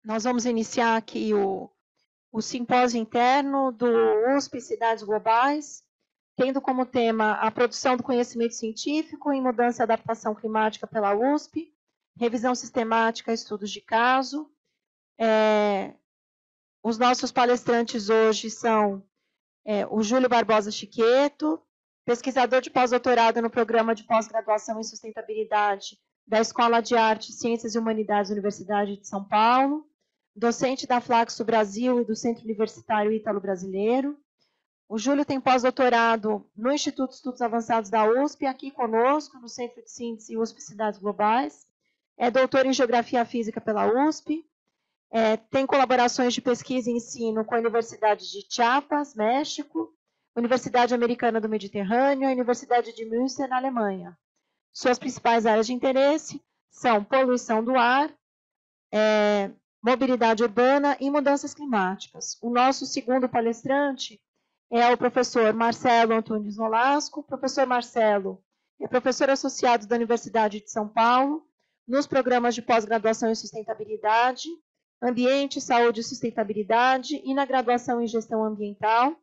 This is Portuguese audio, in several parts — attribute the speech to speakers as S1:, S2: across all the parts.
S1: Nós vamos iniciar aqui o simpósio interno do USP Cidades Globais, tendo como tema a produção do conhecimento científico em mudança e adaptação climática pela USP, revisão sistemática, estudos de caso. Os nossos palestrantes hoje são o Júlio Barbosa Chiqueto, pesquisador de pós-doutorado no programa de pós-graduação em sustentabilidade da Escola de Artes, Ciências e Humanidades da Universidade de São Paulo, docente da Flaxo Brasil e do Centro Universitário Ítalo-Brasileiro. O Júlio tem pós-doutorado no Instituto de Estudos Avançados da USP, aqui conosco, no Centro de Síntese USP Cidades Globais. É doutor em Geografia Física pela USP. Tem colaborações de pesquisa e ensino com a Universidade de Chiapas, México, Universidade Americana do Mediterrâneo e a Universidade de Münster, na Alemanha. Suas principais áreas de interesse são poluição do ar, mobilidade urbana e mudanças climáticas. O nosso segundo palestrante é o professor Marcelo Antunes Nolasco. O professor Marcelo é professor associado da Universidade de São Paulo, nos programas de pós-graduação em sustentabilidade, ambiente, saúde e sustentabilidade e na graduação em gestão ambiental.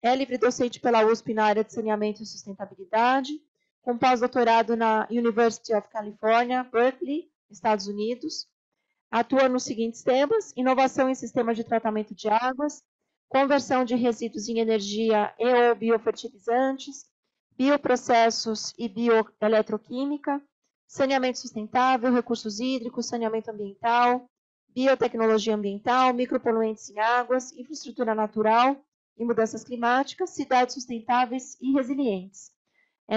S1: É livre-docente pela USP na área de saneamento e sustentabilidade, com pós-doutorado na University of California, Berkeley, Estados Unidos. Atua nos seguintes temas: inovação em sistemas de tratamento de águas, conversão de resíduos em energia e ou biofertilizantes, bioprocessos e bioeletroquímica, saneamento sustentável, recursos hídricos, saneamento ambiental, biotecnologia ambiental, micropoluentes em águas, infraestrutura natural e mudanças climáticas, cidades sustentáveis e resilientes.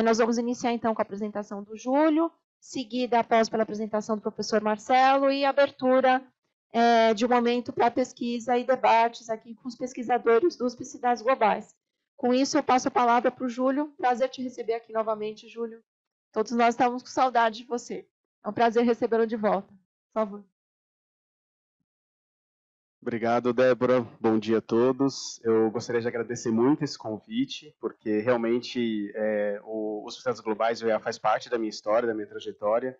S1: Nós vamos iniciar, então, com a apresentação do Júlio, seguida após pela apresentação do professor Marcelo e abertura de um momento para pesquisa e debates aqui com os pesquisadores dos Cidades Globais. Com isso, eu passo a palavra para o Júlio. Prazer te receber aqui novamente, Júlio. Todos nós estamos com saudade de você. É um prazer recebê-lo de volta. Por favor.
S2: Obrigado, Débora. Bom dia a todos. Eu gostaria de agradecer muito esse convite, porque realmente os Cidades Globais já faz parte da minha história, da minha trajetória,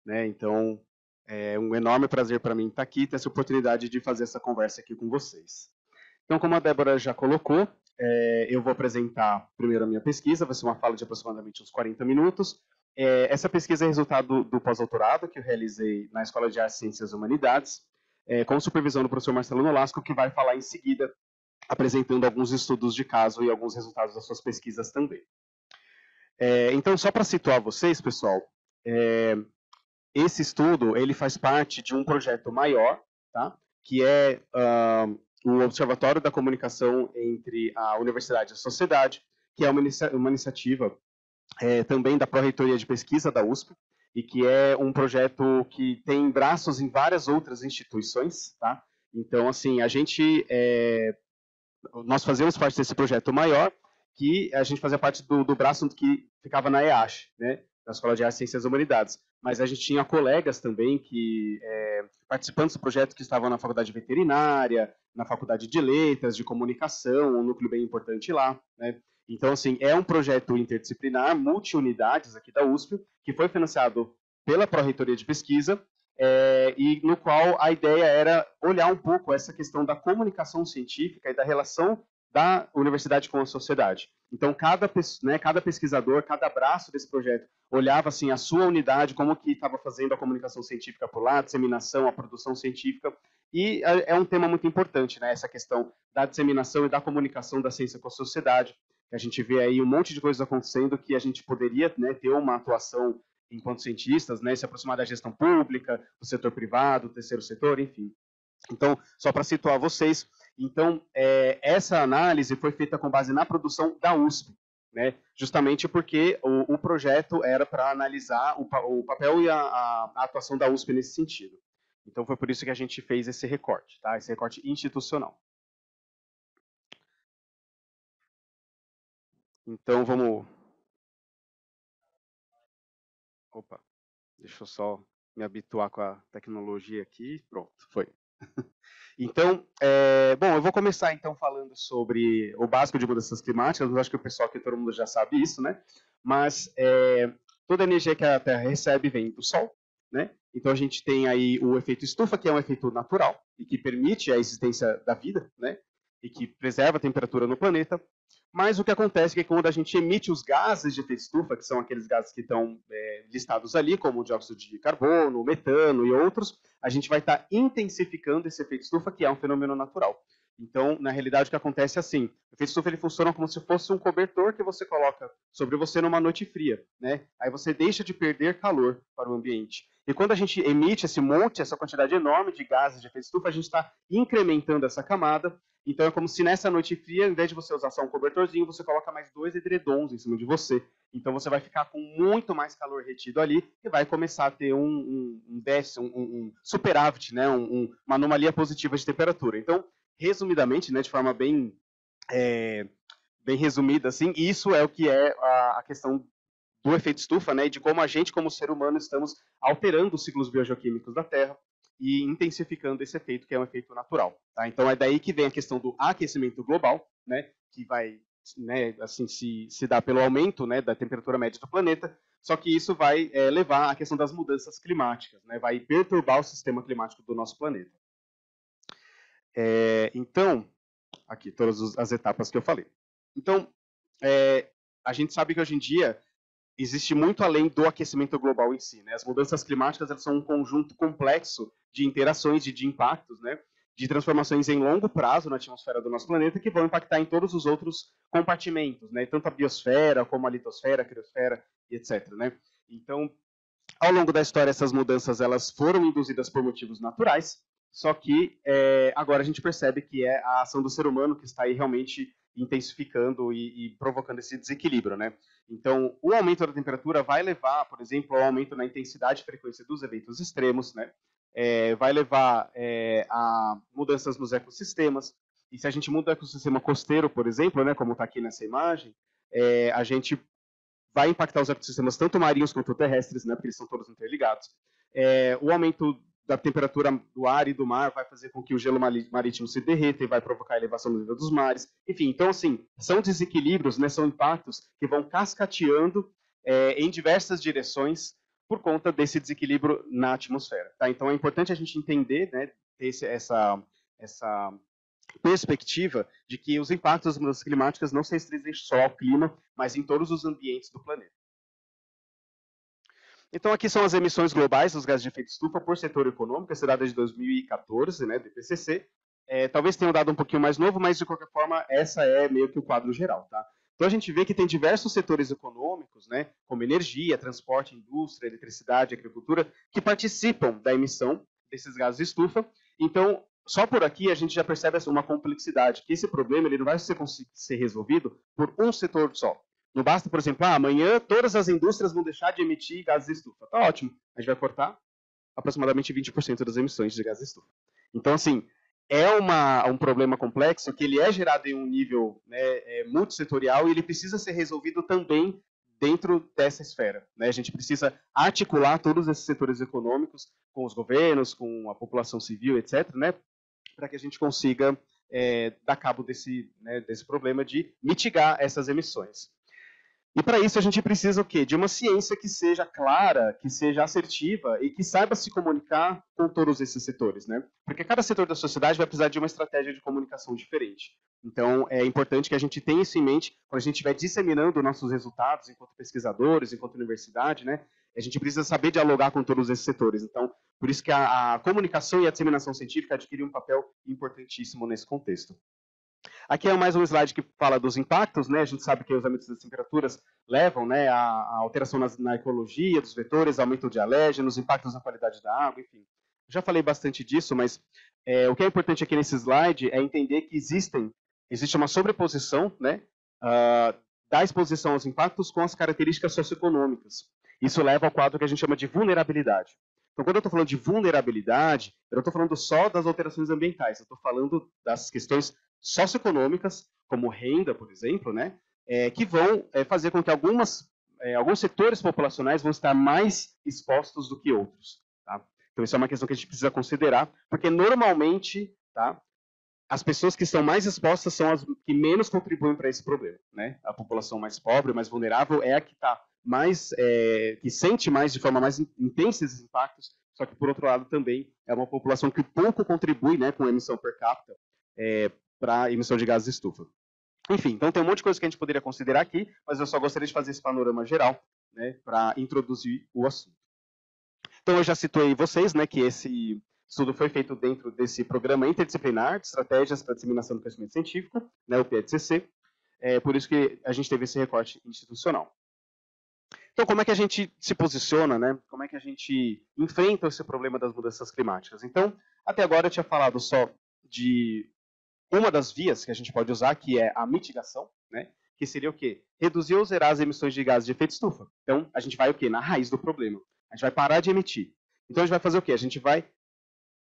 S2: né? Então, é um enorme prazer para mim estar aqui e ter essa oportunidade de fazer essa conversa aqui com vocês. Então, como a Débora já colocou, eu vou apresentar primeiro a minha pesquisa, vai ser uma fala de aproximadamente uns 40 minutos. Essa pesquisa é resultado do pós-doutorado que eu realizei na Escola de Artes, Ciências e Humanidades, com supervisão do professor Marcelo Nolasco, que vai falar em seguida, apresentando alguns estudos de caso e alguns resultados das suas pesquisas também. Então, só para situar vocês, pessoal, esse estudo ele faz parte de um projeto maior, tá? Que é o Observatório da Comunicação entre a Universidade e a Sociedade, que é uma iniciativa também da Pró-Reitoria de Pesquisa da USP, e que é um projeto que tem braços em várias outras instituições, tá? Então, assim, nós fazemos parte desse projeto maior, que a gente fazia parte do braço que ficava na EASH, né? Na Escola de Artes, Ciências e Humanidades. Mas a gente tinha colegas também que, participantes do projeto, que estavam na Faculdade de Veterinária, na Faculdade de Letras, de Comunicação, um núcleo bem importante lá, né? Então, assim, é um projeto interdisciplinar, multi-unidades aqui da USP, que foi financiado pela Pró-Reitoria de Pesquisa, e no qual a ideia era olhar um pouco essa questão da comunicação científica e da relação da universidade com a sociedade. Então, cada pesquisador, cada braço desse projeto olhava assim a sua unidade, como que estava fazendo a comunicação científica por lá, a disseminação, a produção científica, e é um tema muito importante, né, essa questão da disseminação e da comunicação da ciência com a sociedade. A gente vê aí um monte de coisas acontecendo que a gente poderia, né, ter uma atuação enquanto cientistas, né, se aproximar da gestão pública, do setor privado, do terceiro setor, enfim. Então, só para situar vocês, então, essa análise foi feita com base na produção da USP, né, justamente porque o projeto era para analisar o papel e a atuação da USP nesse sentido. Então, foi por isso que a gente fez esse recorte, tá? Esse recorte institucional. Então, vamos... Opa, deixa eu só me habituar com a tecnologia aqui. Pronto, foi. Então, bom, eu vou começar então falando sobre o básico de mudanças climáticas. Eu acho que o pessoal aqui, todo mundo já sabe isso, né? Mas toda a energia que a Terra recebe vem do Sol, né? Então a gente tem aí o efeito estufa, que é um efeito natural e que permite a existência da vida, né? E que preserva a temperatura no planeta. Mas o que acontece é que quando a gente emite os gases de efeito estufa, que são aqueles gases que estão listados ali, como o dióxido de carbono, o metano e outros, a gente vai estar intensificando esse efeito estufa, que é um fenômeno natural. Então, na realidade, o que acontece é assim, o efeito estufa ele funciona como se fosse um cobertor que você coloca sobre você numa noite fria, né? Aí você deixa de perder calor para o ambiente. E quando a gente emite essa quantidade enorme de gases de efeito estufa, a gente está incrementando essa camada. Então é como se nessa noite fria, ao invés de você usar só um cobertorzinho, você coloca mais 2 edredons em cima de você. Então você vai ficar com muito mais calor retido ali e vai começar a ter um superávit, né? Uma anomalia positiva de temperatura. Então, resumidamente, né, de forma bem resumida, assim, isso é o que é a questão do efeito estufa, né, e de como a gente, como ser humano, estamos alterando os ciclos biogeoquímicos da Terra e intensificando esse efeito, que é um efeito natural. Tá? Então é daí que vem a questão do aquecimento global, né, que vai, né, assim, se dar pelo aumento, né, da temperatura média do planeta, só que isso vai levar à questão das mudanças climáticas, né, vai perturbar o sistema climático do nosso planeta. Então, aqui, todas as etapas que eu falei. Então, a gente sabe que hoje em dia existe muito além do aquecimento global em si, né? As mudanças climáticas elas são um conjunto complexo de interações e de impactos, né? De transformações em longo prazo na atmosfera do nosso planeta que vão impactar em todos os outros compartimentos, né? Tanto a biosfera como a litosfera, a criosfera e etc, né? Então, ao longo da história, essas mudanças elas foram induzidas por motivos naturais, só que agora a gente percebe que é a ação do ser humano que está aí realmente intensificando e provocando esse desequilíbrio, né? Então, o aumento da temperatura vai levar, por exemplo, ao aumento na intensidade e frequência dos eventos extremos, né? Vai levar a mudanças nos ecossistemas. E se a gente muda o ecossistema costeiro, por exemplo, né, como está aqui nessa imagem, a gente vai impactar os ecossistemas tanto marinhos quanto terrestres, né, porque eles são todos interligados. O aumento da temperatura do ar e do mar vai fazer com que o gelo marítimo se derreta e vai provocar a elevação do nível dos mares. Enfim, então, assim, são desequilíbrios, né, são impactos que vão cascateando em diversas direções por conta desse desequilíbrio na atmosfera. Tá? Então, é importante a gente entender, né, ter essa perspectiva de que os impactos das mudanças climáticas não se restringem só ao clima, mas em todos os ambientes do planeta. Então, aqui são as emissões globais dos gases de efeito estufa por setor econômico, essa dada é de 2014, né, do IPCC. Talvez tenha um dado um pouquinho mais novo, mas, de qualquer forma, essa é meio que o quadro geral. Tá? Então, a gente vê que tem diversos setores econômicos, né, como energia, transporte, indústria, eletricidade, agricultura, que participam da emissão desses gases de estufa. Então, só por aqui a gente já percebe uma complexidade, que esse problema ele não vai ser resolvido por um setor só. Não basta, por exemplo, amanhã todas as indústrias vão deixar de emitir gases de estufa. Tá ótimo, a gente vai cortar aproximadamente 20% das emissões de gases de estufa. Então, assim, é um problema complexo que ele é gerado em um nível, né, multissetorial e ele precisa ser resolvido também dentro dessa esfera. Né? A gente precisa articular todos esses setores econômicos com os governos, com a população civil, etc., né, para que a gente consiga dar cabo desse problema de mitigar essas emissões. E para isso a gente precisa o quê? De uma ciência que seja clara, que seja assertiva e que saiba se comunicar com todos esses setores, né? Porque cada setor da sociedade vai precisar de uma estratégia de comunicação diferente. Então é importante que a gente tenha isso em mente quando a gente estiver disseminando nossos resultados enquanto pesquisadores, enquanto universidade, né? A gente precisa saber dialogar com todos esses setores. Então, por isso que a comunicação e a disseminação científica adquirem um papel importantíssimo nesse contexto. Aqui é mais um slide que fala dos impactos, né? A gente sabe que os aumentos das temperaturas levam, né, a alteração na ecologia dos vetores, aumento de alérgenos, impactos na qualidade da água, enfim. Já falei bastante disso, mas o que é importante aqui nesse slide é entender que existe uma sobreposição, né, da exposição aos impactos com as características socioeconômicas. Isso leva ao quadro que a gente chama de vulnerabilidade. Então, quando eu estou falando de vulnerabilidade, eu não estou falando só das alterações ambientais, eu estou falando das questões socioeconômicas, como renda, por exemplo, né, que vão fazer com que alguns setores populacionais vão estar mais expostos do que outros. Tá? Então, isso é uma questão que a gente precisa considerar, porque normalmente, tá, as pessoas que estão mais expostas são as que menos contribuem para esse problema. Né? A população mais pobre, mais vulnerável, é a que está que sente mais de forma mais intensa esses impactos, só que, por outro lado, também é uma população que pouco contribui, né, com a emissão per capita para a emissão de gases de estufa. Enfim, então tem um monte de coisa que a gente poderia considerar aqui, mas eu só gostaria de fazer esse panorama geral, né, para introduzir o assunto. Então, eu já situei vocês, né, que esse estudo foi feito dentro desse programa interdisciplinar de estratégias para disseminação do conhecimento científico, né, o PEDCC, por isso que a gente teve esse recorte institucional. Então, como é que a gente se posiciona, né? Como é que a gente enfrenta esse problema das mudanças climáticas? Então, até agora eu tinha falado só de uma das vias que a gente pode usar, que é a mitigação, né? Que seria o quê? Reduzir ou zerar as emissões de gases de efeito estufa. Então, a gente vai o quê? Na raiz do problema. A gente vai parar de emitir. Então, a gente vai fazer o quê? A gente vai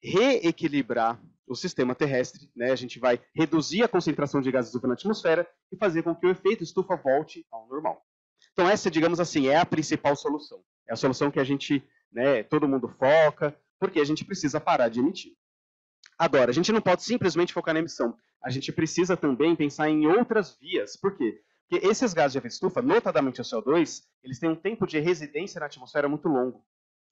S2: reequilibrar o sistema terrestre, né? A gente vai reduzir a concentração de gases de estufa na atmosfera e fazer com que o efeito estufa volte ao normal. Então, essa, digamos assim, é a principal solução. É a solução que a gente, né, todo mundo foca, porque a gente precisa parar de emitir. Agora, a gente não pode simplesmente focar na emissão. A gente precisa também pensar em outras vias. Por quê? Porque esses gases de efeito estufa, notadamente o CO2, eles têm um tempo de residência na atmosfera muito longo.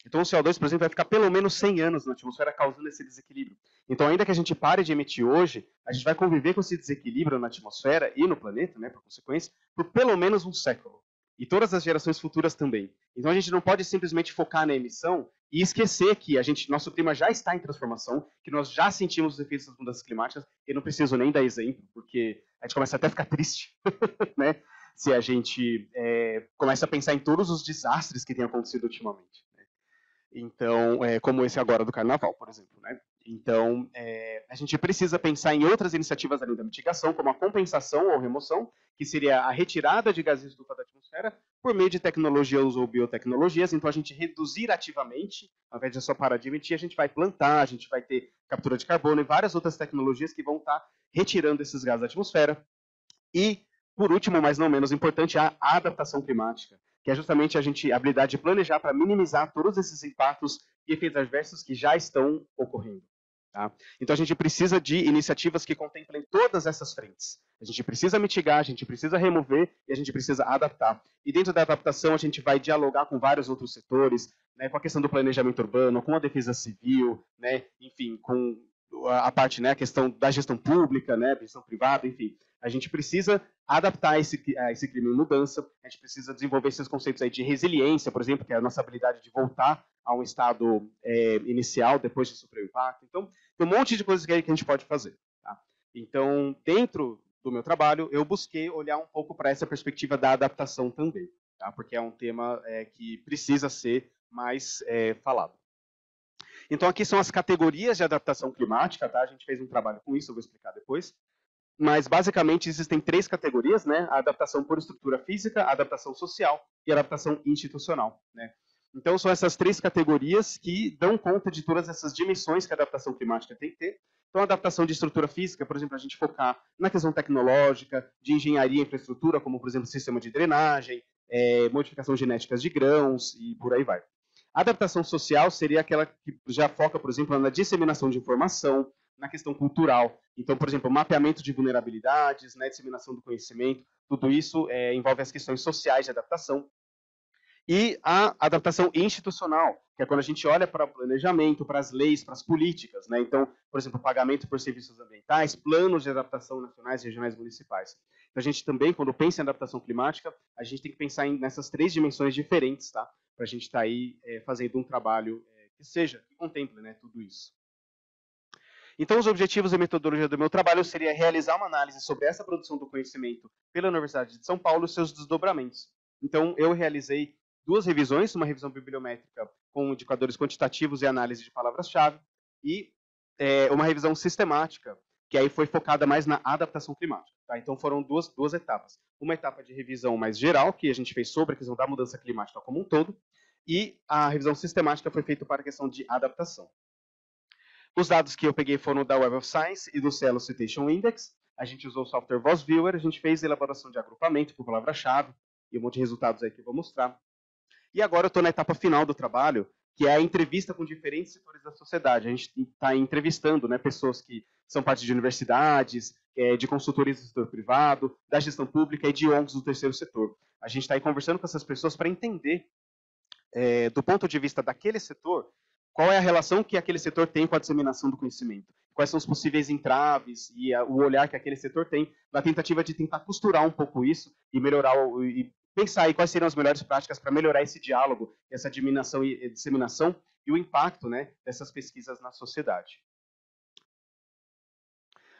S2: Então, o CO2, por exemplo, vai ficar pelo menos 100 anos na atmosfera causando esse desequilíbrio. Então, ainda que a gente pare de emitir hoje, a gente vai conviver com esse desequilíbrio na atmosfera e no planeta, né, por consequência, por pelo menos um século. E todas as gerações futuras também. Então, a gente não pode simplesmente focar na emissão e esquecer que nosso clima já está em transformação, que nós já sentimos os efeitos das mudanças climáticas. Eu não preciso nem dar exemplo, porque a gente começa até a ficar triste, né? Se a gente começa a pensar em todos os desastres que têm acontecido ultimamente. Né? Então, como esse agora do Carnaval, por exemplo. Né? Então, a gente precisa pensar em outras iniciativas além da mitigação, como a compensação ou remoção, que seria a retirada de gases de estufa da atmosfera por meio de tecnologias ou biotecnologias. Então, a gente reduzir ativamente, ao invés de só parar de emitir, a gente vai plantar, a gente vai ter captura de carbono e várias outras tecnologias que vão estar retirando esses gases da atmosfera. E, por último, mas não menos importante, a adaptação climática, que é justamente a habilidade de planejar para minimizar todos esses impactos e efeitos adversos que já estão ocorrendo. Tá? Então, a gente precisa de iniciativas que contemplem todas essas frentes. A gente precisa mitigar, a gente precisa remover e a gente precisa adaptar. E dentro da adaptação, a gente vai dialogar com vários outros setores, né, com a questão do planejamento urbano, com a defesa civil, né, enfim, com a parte, né, a questão da gestão pública, né, gestão privada, enfim. A gente precisa adaptar esse clima em mudança, a gente precisa desenvolver esses conceitos aí de resiliência, por exemplo, que é a nossa habilidade de voltar a um estado inicial depois de sofrer o impacto. Então, tem um monte de coisas que a gente pode fazer. Tá? Então, dentro do meu trabalho, eu busquei olhar um pouco para essa perspectiva da adaptação também, tá? Porque é um tema que precisa ser mais falado. Então, aqui são as categorias de adaptação climática, tá? A gente fez um trabalho com isso, eu vou explicar depois. Mas, basicamente, existem 3 categorias, né? A adaptação por estrutura física, a adaptação social e a adaptação institucional, né? Então, são essas 3 categorias que dão conta de todas essas dimensões que a adaptação climática tem que ter. Então, a adaptação de estrutura física, por exemplo, a gente focar na questão tecnológica, de engenharia e infraestrutura, como, por exemplo, sistema de drenagem, modificação genética de grãos e por aí vai. A adaptação social seria aquela que já foca, por exemplo, na disseminação de informação, na questão cultural. Então, por exemplo, mapeamento de vulnerabilidades, né, disseminação do conhecimento, tudo isso envolve as questões sociais de adaptação. E a adaptação institucional, que é quando a gente olha para o planejamento, para as leis, para as políticas. Né? Então, por exemplo, pagamento por serviços ambientais, planos de adaptação nacionais, regionais e municipais. Então, a gente também, quando pensa em adaptação climática, a gente tem que pensar nessas 3 dimensões diferentes, tá? Para a gente estar aí fazendo um trabalho que contemple, né, tudo isso. Então, os objetivos e metodologia do meu trabalho seria realizar uma análise sobre essa produção do conhecimento pela Universidade de São Paulo e seus desdobramentos. Então, eu realizei 2 revisões, uma revisão bibliométrica com indicadores quantitativos e análise de palavras-chave, e uma revisão sistemática, que aí foi focada mais na adaptação climática. Tá? Então, foram duas etapas. Uma etapa de revisão mais geral, que a gente fez sobre a questão da mudança climática como um todo, e a revisão sistemática foi feita para a questão de adaptação. Os dados que eu peguei foram da Web of Science e do Cielo Citation Index. A gente usou o software VozViewer, a gente fez elaboração de agrupamento por palavra-chave, e um monte de resultados aí que eu vou mostrar. E agora eu estou na etapa final do trabalho, que é a entrevista com diferentes setores da sociedade. A gente está entrevistando, né, pessoas que são parte de universidades, de consultorias do setor privado, da gestão pública e de ONGs do terceiro setor. a gente está aí conversando com essas pessoas para entender, do ponto de vista daquele setor, qual é a relação que aquele setor tem com a disseminação do conhecimento, quais são os possíveis entraves e o olhar que aquele setor tem, na tentativa de tentar costurar um pouco isso e melhorar, e pensar aí quais seriam as melhores práticas para melhorar esse diálogo, essa disseminação e o impacto, né, dessas pesquisas na sociedade.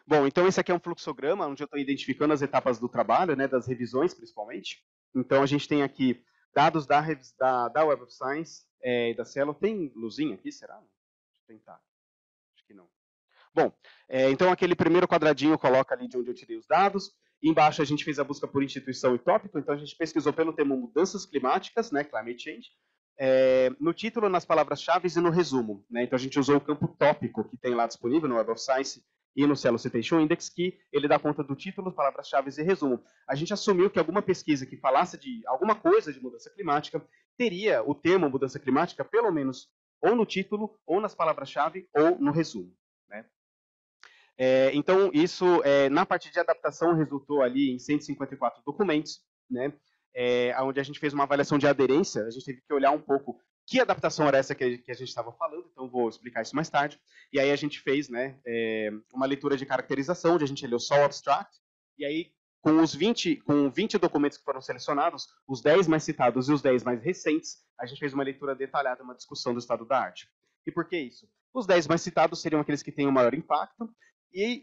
S2: Bom, então esse aqui é um fluxograma onde eu estou identificando as etapas do trabalho, né, das revisões principalmente. Então a gente tem aqui dados da Web of Science e da Cielo. Tem luzinha aqui, será? Deixa eu tentar. Acho que não. Bom, então aquele primeiro quadradinho coloca ali de onde eu tirei os dados. E embaixo a gente fez a busca por instituição e tópico. Então a gente pesquisou pelo tema mudanças climáticas, né, climate change, no título, nas palavras-chave e no resumo, né? Então a gente usou o campo tópico que tem lá disponível no Web of Science e no Cielo Citation Index, que ele dá conta do título, palavras-chave e resumo. A gente assumiu que alguma pesquisa que falasse de alguma coisa de mudança climática teria o termo mudança climática, pelo menos, ou no título, ou nas palavras-chave, ou no resumo, né? Então, isso, na parte de adaptação, resultou ali em 154 documentos, né? Onde a gente fez uma avaliação de aderência, a gente teve que olhar um pouco que adaptação era essa que a gente estava falando, então vou explicar isso mais tarde. E aí a gente fez, né, uma leitura de caracterização, onde a gente leu só o abstract, e aí com 20 documentos que foram selecionados, os 10 mais citados e os 10 mais recentes, a gente fez uma leitura detalhada, uma discussão do estado da arte. E por que isso? Os 10 mais citados seriam aqueles que têm o maior impacto,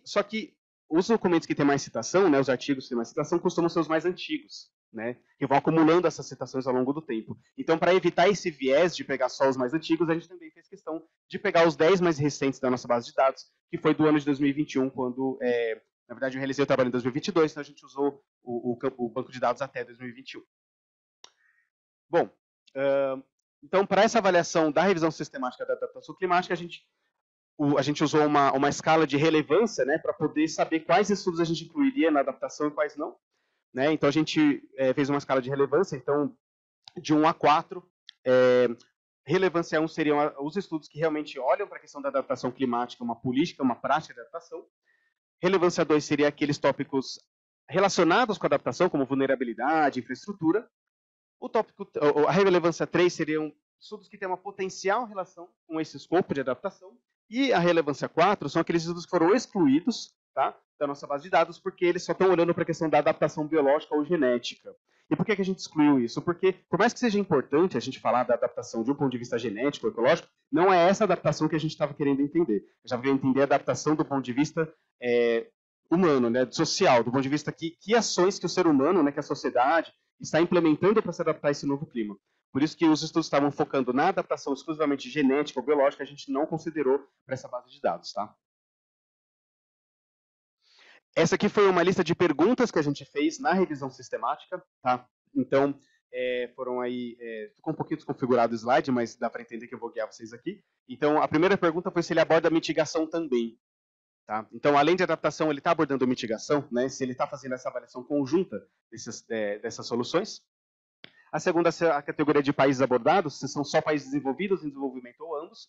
S2: só que os documentos que têm mais citação, né, os artigos que têm mais citação, costumam ser os mais antigos, né, que vão acumulando essas citações ao longo do tempo. Então, para evitar esse viés de pegar só os mais antigos, a gente também fez questão de pegar os 10 mais recentes da nossa base de dados, que foi do ano de 2021, quando, na verdade, eu realizei o trabalho em 2022, então a gente usou o banco de dados até 2021. Bom, então, para essa avaliação da revisão sistemática da adaptação climática, a gente usou uma escala de relevância, né, para poder saber quais estudos a gente incluiria na adaptação e quais não. Né? Então, a gente fez uma escala de relevância, então, de 1 a 4. Relevância 1 seriam os estudos que realmente olham para a questão da adaptação climática, uma política, uma prática de adaptação. Relevância 2 seria aqueles tópicos relacionados com a adaptação, como vulnerabilidade, infraestrutura. A relevância 3 seriam estudos que têm uma potencial relação com esse escopo de adaptação. E a relevância 4 são aqueles estudos que foram excluídos, tá, da nossa base de dados, porque eles só estão olhando para a questão da adaptação biológica ou genética. E por que a gente excluiu isso? Porque, por mais que seja importante a gente falar da adaptação de um ponto de vista genético, ecológico, não é essa adaptação que a gente estava querendo entender. Eu já queria entender a adaptação do ponto de vista humano, né, social, do ponto de vista que ações que o ser humano, né, que a sociedade está implementando para se adaptar a esse novo clima. Por isso que os estudos estavam focando na adaptação exclusivamente genética ou biológica, a gente não considerou para essa base de dados, tá? Essa aqui foi uma lista de perguntas que a gente fez na revisão sistemática, tá? Então, foram aí, ficou um pouquinho desconfigurado o slide, mas dá para entender que eu vou guiar vocês aqui. Então, a primeira pergunta foi se ele aborda mitigação também, tá? Então, além de adaptação, ele está abordando mitigação, né? Se ele está fazendo essa avaliação conjunta dessas soluções. A segunda, a categoria de países abordados, se são só países desenvolvidos, em desenvolvimento ou ambos.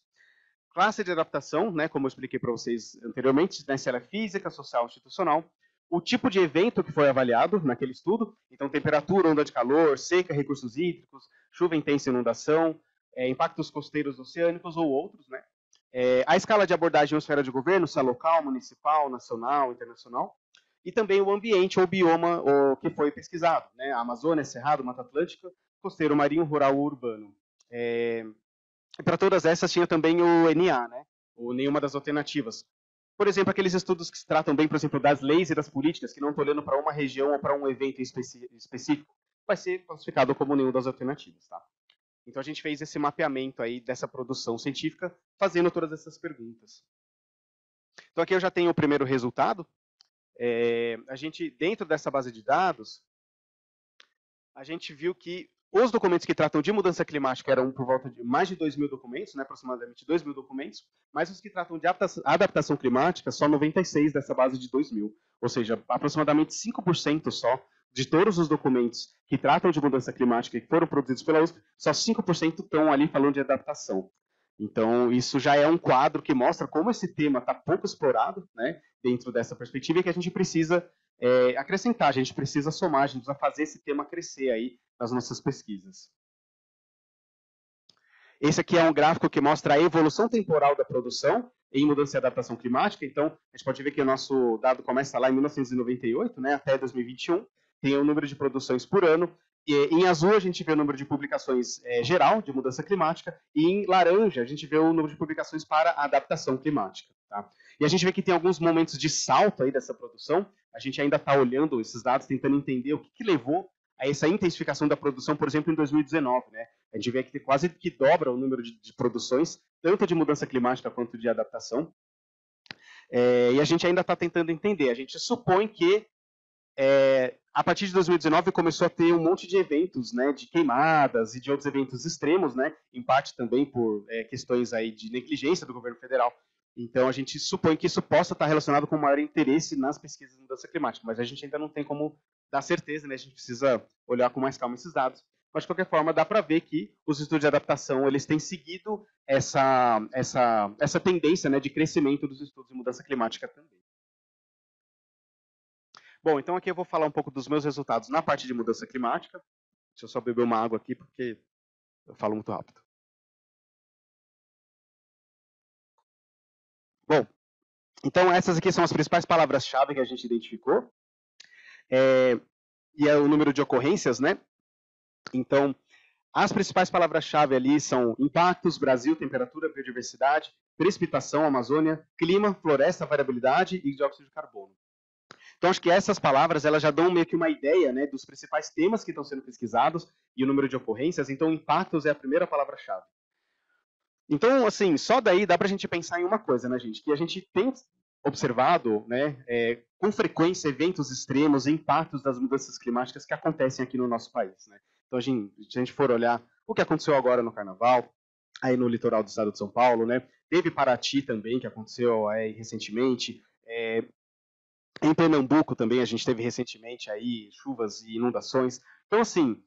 S2: Classe de adaptação, né, como eu expliquei para vocês anteriormente, né, se ela é física, social ou institucional. O tipo de evento que foi avaliado naquele estudo, então temperatura, onda de calor, seca, recursos hídricos, chuva intensa e inundação, impactos costeiros oceânicos ou outros. Né. A escala de abordagem ou esfera de governo, se é local, municipal, nacional, internacional. E também o ambiente ou bioma que foi pesquisado, né? Amazônia, Cerrado, Mata Atlântica, costeiro, marinho, rural ou urbano. Para todas essas tinha também o NA, né? Ou nenhuma das alternativas. Por exemplo, aqueles estudos que se tratam bem, por exemplo, das leis e das políticas, que não estão olhando para uma região ou para um evento específico, vai ser classificado como nenhuma das alternativas, tá? Então a gente fez esse mapeamento aí dessa produção científica, fazendo todas essas perguntas. Então aqui eu já tenho o primeiro resultado. A gente, dentro dessa base de dados, a gente viu que os documentos que tratam de mudança climática eram por volta de mais de 2.000 documentos, né, aproximadamente 2.000 documentos, mas os que tratam de adaptação climática, só 96 dessa base de 2.000. Ou seja, aproximadamente 5% só de todos os documentos que tratam de mudança climática e que foram produzidos pela USP, só 5% estão ali falando de adaptação. Então, isso já é um quadro que mostra como esse tema está pouco explorado, né, dentro dessa perspectiva, e que a gente precisa acrescentar, a gente precisa somar, a gente precisa fazer esse tema crescer aí nas nossas pesquisas. Esse aqui é um gráfico que mostra a evolução temporal da produção em mudança e adaptação climática. Então, a gente pode ver que o nosso dado começa lá em 1998, né, até 2021. Tem o número de produções por ano. E, em azul, a gente vê o número de publicações geral de mudança climática. E em laranja, a gente vê o número de publicações para adaptação climática. Tá? E a gente vê que tem alguns momentos de salto aí dessa produção. A gente ainda está olhando esses dados, tentando entender o que levou a essa intensificação da produção, por exemplo, em 2019, né? A gente vê que quase que dobra o número de produções, tanto de mudança climática quanto de adaptação. E a gente ainda está tentando entender. A gente supõe que, a partir de 2019, começou a ter um monte de eventos, né, de queimadas e de outros eventos extremos, né, em parte também por questões aí de negligência do governo federal. Então, a gente supõe que isso possa estar relacionado com maior interesse nas pesquisas de mudança climática, mas a gente ainda não tem como dar certeza, né? A gente precisa olhar com mais calma esses dados. Mas, de qualquer forma, dá para ver que os estudos de adaptação eles têm seguido essa tendência, né, de crescimento dos estudos de mudança climática também. Bom, então aqui eu vou falar um pouco dos meus resultados na parte de mudança climática. Deixa eu só beber uma água aqui, porque eu falo muito rápido. Bom, então essas aqui são as principais palavras-chave que a gente identificou. E é o número de ocorrências, né? Então, as principais palavras-chave ali são impactos, Brasil, temperatura, biodiversidade, precipitação, Amazônia, clima, floresta, variabilidade e dióxido de carbono. Então, acho que essas palavras elas já dão meio que uma ideia, né, dos principais temas que estão sendo pesquisados e o número de ocorrências. Então, impactos é a primeira palavra-chave. Então, assim, só daí dá para a gente pensar em uma coisa, né, gente? Que a gente tem observado, né, com frequência, eventos extremos e impactos das mudanças climáticas que acontecem aqui no nosso país, né? Então, se a gente for olhar o que aconteceu agora no Carnaval, aí no litoral do estado de São Paulo, né? Teve Paraty também, que aconteceu recentemente. Em Pernambuco também a gente teve recentemente aí chuvas e inundações. Então, assim,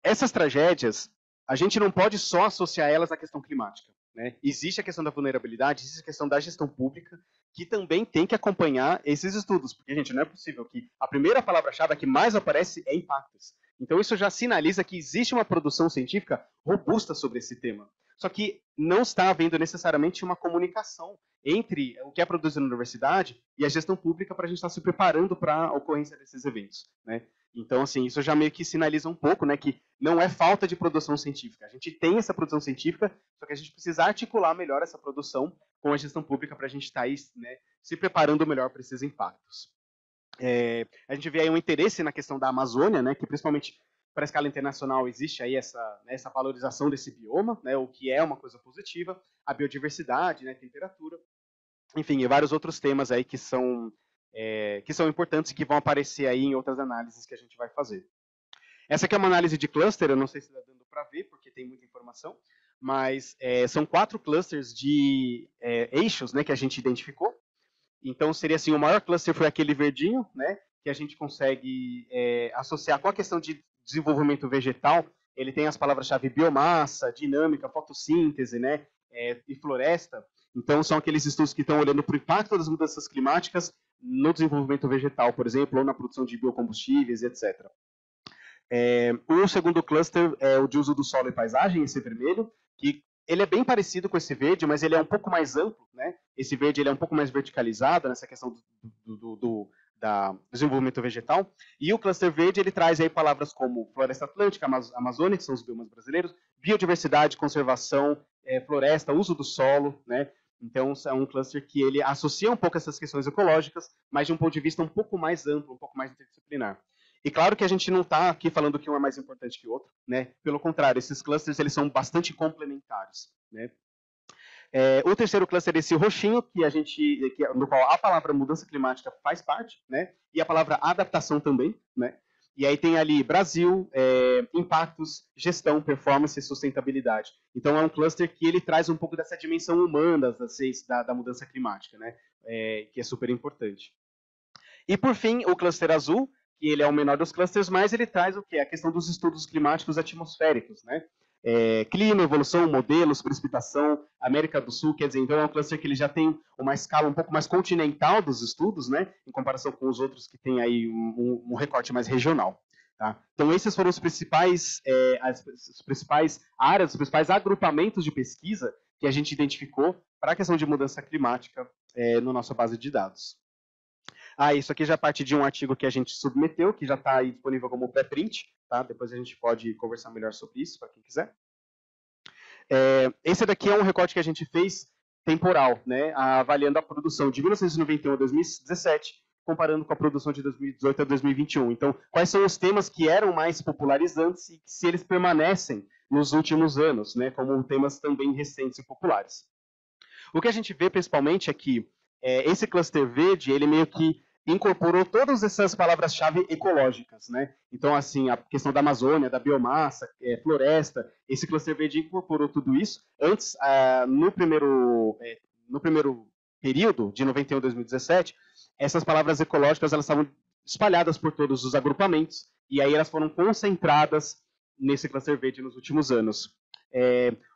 S2: essas tragédias, a gente não pode só associar elas à questão climática, né? Existe a questão da vulnerabilidade, existe a questão da gestão pública, que também tem que acompanhar esses estudos, porque, gente, não é possível que a primeira palavra-chave que mais aparece é impactos. Então, isso já sinaliza que existe uma produção científica robusta sobre esse tema. Só que não está havendo necessariamente uma comunicação entre o que é produzido na universidade e a gestão pública para a gente estar se preparando para a ocorrência desses eventos, né? Então, assim, isso já meio que sinaliza um pouco, né, que não é falta de produção científica. A gente tem essa produção científica, só que a gente precisa articular melhor essa produção com a gestão pública para a gente estar aí, né, se preparando melhor para esses impactos. A gente vê aí um interesse na questão da Amazônia, né, que principalmente para a escala internacional existe aí essa valorização desse bioma, né, o que é uma coisa positiva, a biodiversidade, né, temperatura, enfim, e vários outros temas aí que são importantes e que vão aparecer aí em outras análises que a gente vai fazer. Essa aqui é uma análise de cluster, eu não sei se está dando para ver, porque tem muita informação, mas são 4 clusters de eixos, né, que a gente identificou. Então, seria assim, o maior cluster foi aquele verdinho, né, que a gente consegue associar com a questão de desenvolvimento vegetal. Ele tem as palavras-chave biomassa, dinâmica, fotossíntese, né, e floresta. Então, são aqueles estudos que estão olhando para o impacto das mudanças climáticas no desenvolvimento vegetal, por exemplo, ou na produção de biocombustíveis, etc. O segundo cluster é o de uso do solo e paisagem, esse vermelho, que ele é bem parecido com esse verde, mas ele é um pouco mais amplo, né? Esse verde ele é um pouco mais verticalizado nessa questão do desenvolvimento vegetal. E o cluster verde ele traz aí palavras como floresta atlântica, Amazônia, que são os biomas brasileiros, biodiversidade, conservação, floresta, uso do solo, né? Então, é um cluster que ele associa um pouco essas questões ecológicas, mas de um ponto de vista um pouco mais amplo, um pouco mais interdisciplinar. E claro que a gente não está aqui falando que um é mais importante que o outro, né? Pelo contrário, esses clusters eles são bastante complementares, né? O terceiro cluster é esse roxinho, no qual a palavra mudança climática faz parte, né? E a palavra adaptação também, né? E aí tem ali Brasil, impactos, gestão, performance e sustentabilidade. Então é um cluster que ele traz um pouco dessa dimensão humana da mudança climática, né? Que é super importante. E por fim, o cluster azul, que ele é o menor dos clusters, mas ele traz o quê? A questão dos estudos climáticos atmosféricos, né? clima, evolução, modelos, precipitação, América do Sul, quer dizer, então é um cluster que ele já tem uma escala um pouco mais continental dos estudos, né, em comparação com os outros que tem aí um recorte mais regional. Tá? Então esses foram as principais áreas, os principais agrupamentos de pesquisa que a gente identificou para a questão de mudança climática na nossa base de dados. Isso aqui já é parte de um artigo que a gente submeteu, que já está aí disponível como pré-print, tá? Depois a gente pode conversar melhor sobre isso, para quem quiser. Esse daqui é um recorte que a gente fez temporal, né? Avaliando a produção de 1991 a 2017, comparando com a produção de 2018 a 2021. Então, quais são os temas que eram mais popularizantes e se eles permanecem nos últimos anos, né? Como temas também recentes e populares. O que a gente vê, principalmente, é que esse cluster verde, ele meio que incorporou todas essas palavras-chave ecológicas, né? Então, assim, a questão da Amazônia, da biomassa, floresta, esse cluster verde incorporou tudo isso. Antes, no primeiro período, de 91 a 2017, essas palavras ecológicas elas estavam espalhadas por todos os agrupamentos, e aí elas foram concentradas nesse cluster verde nos últimos anos.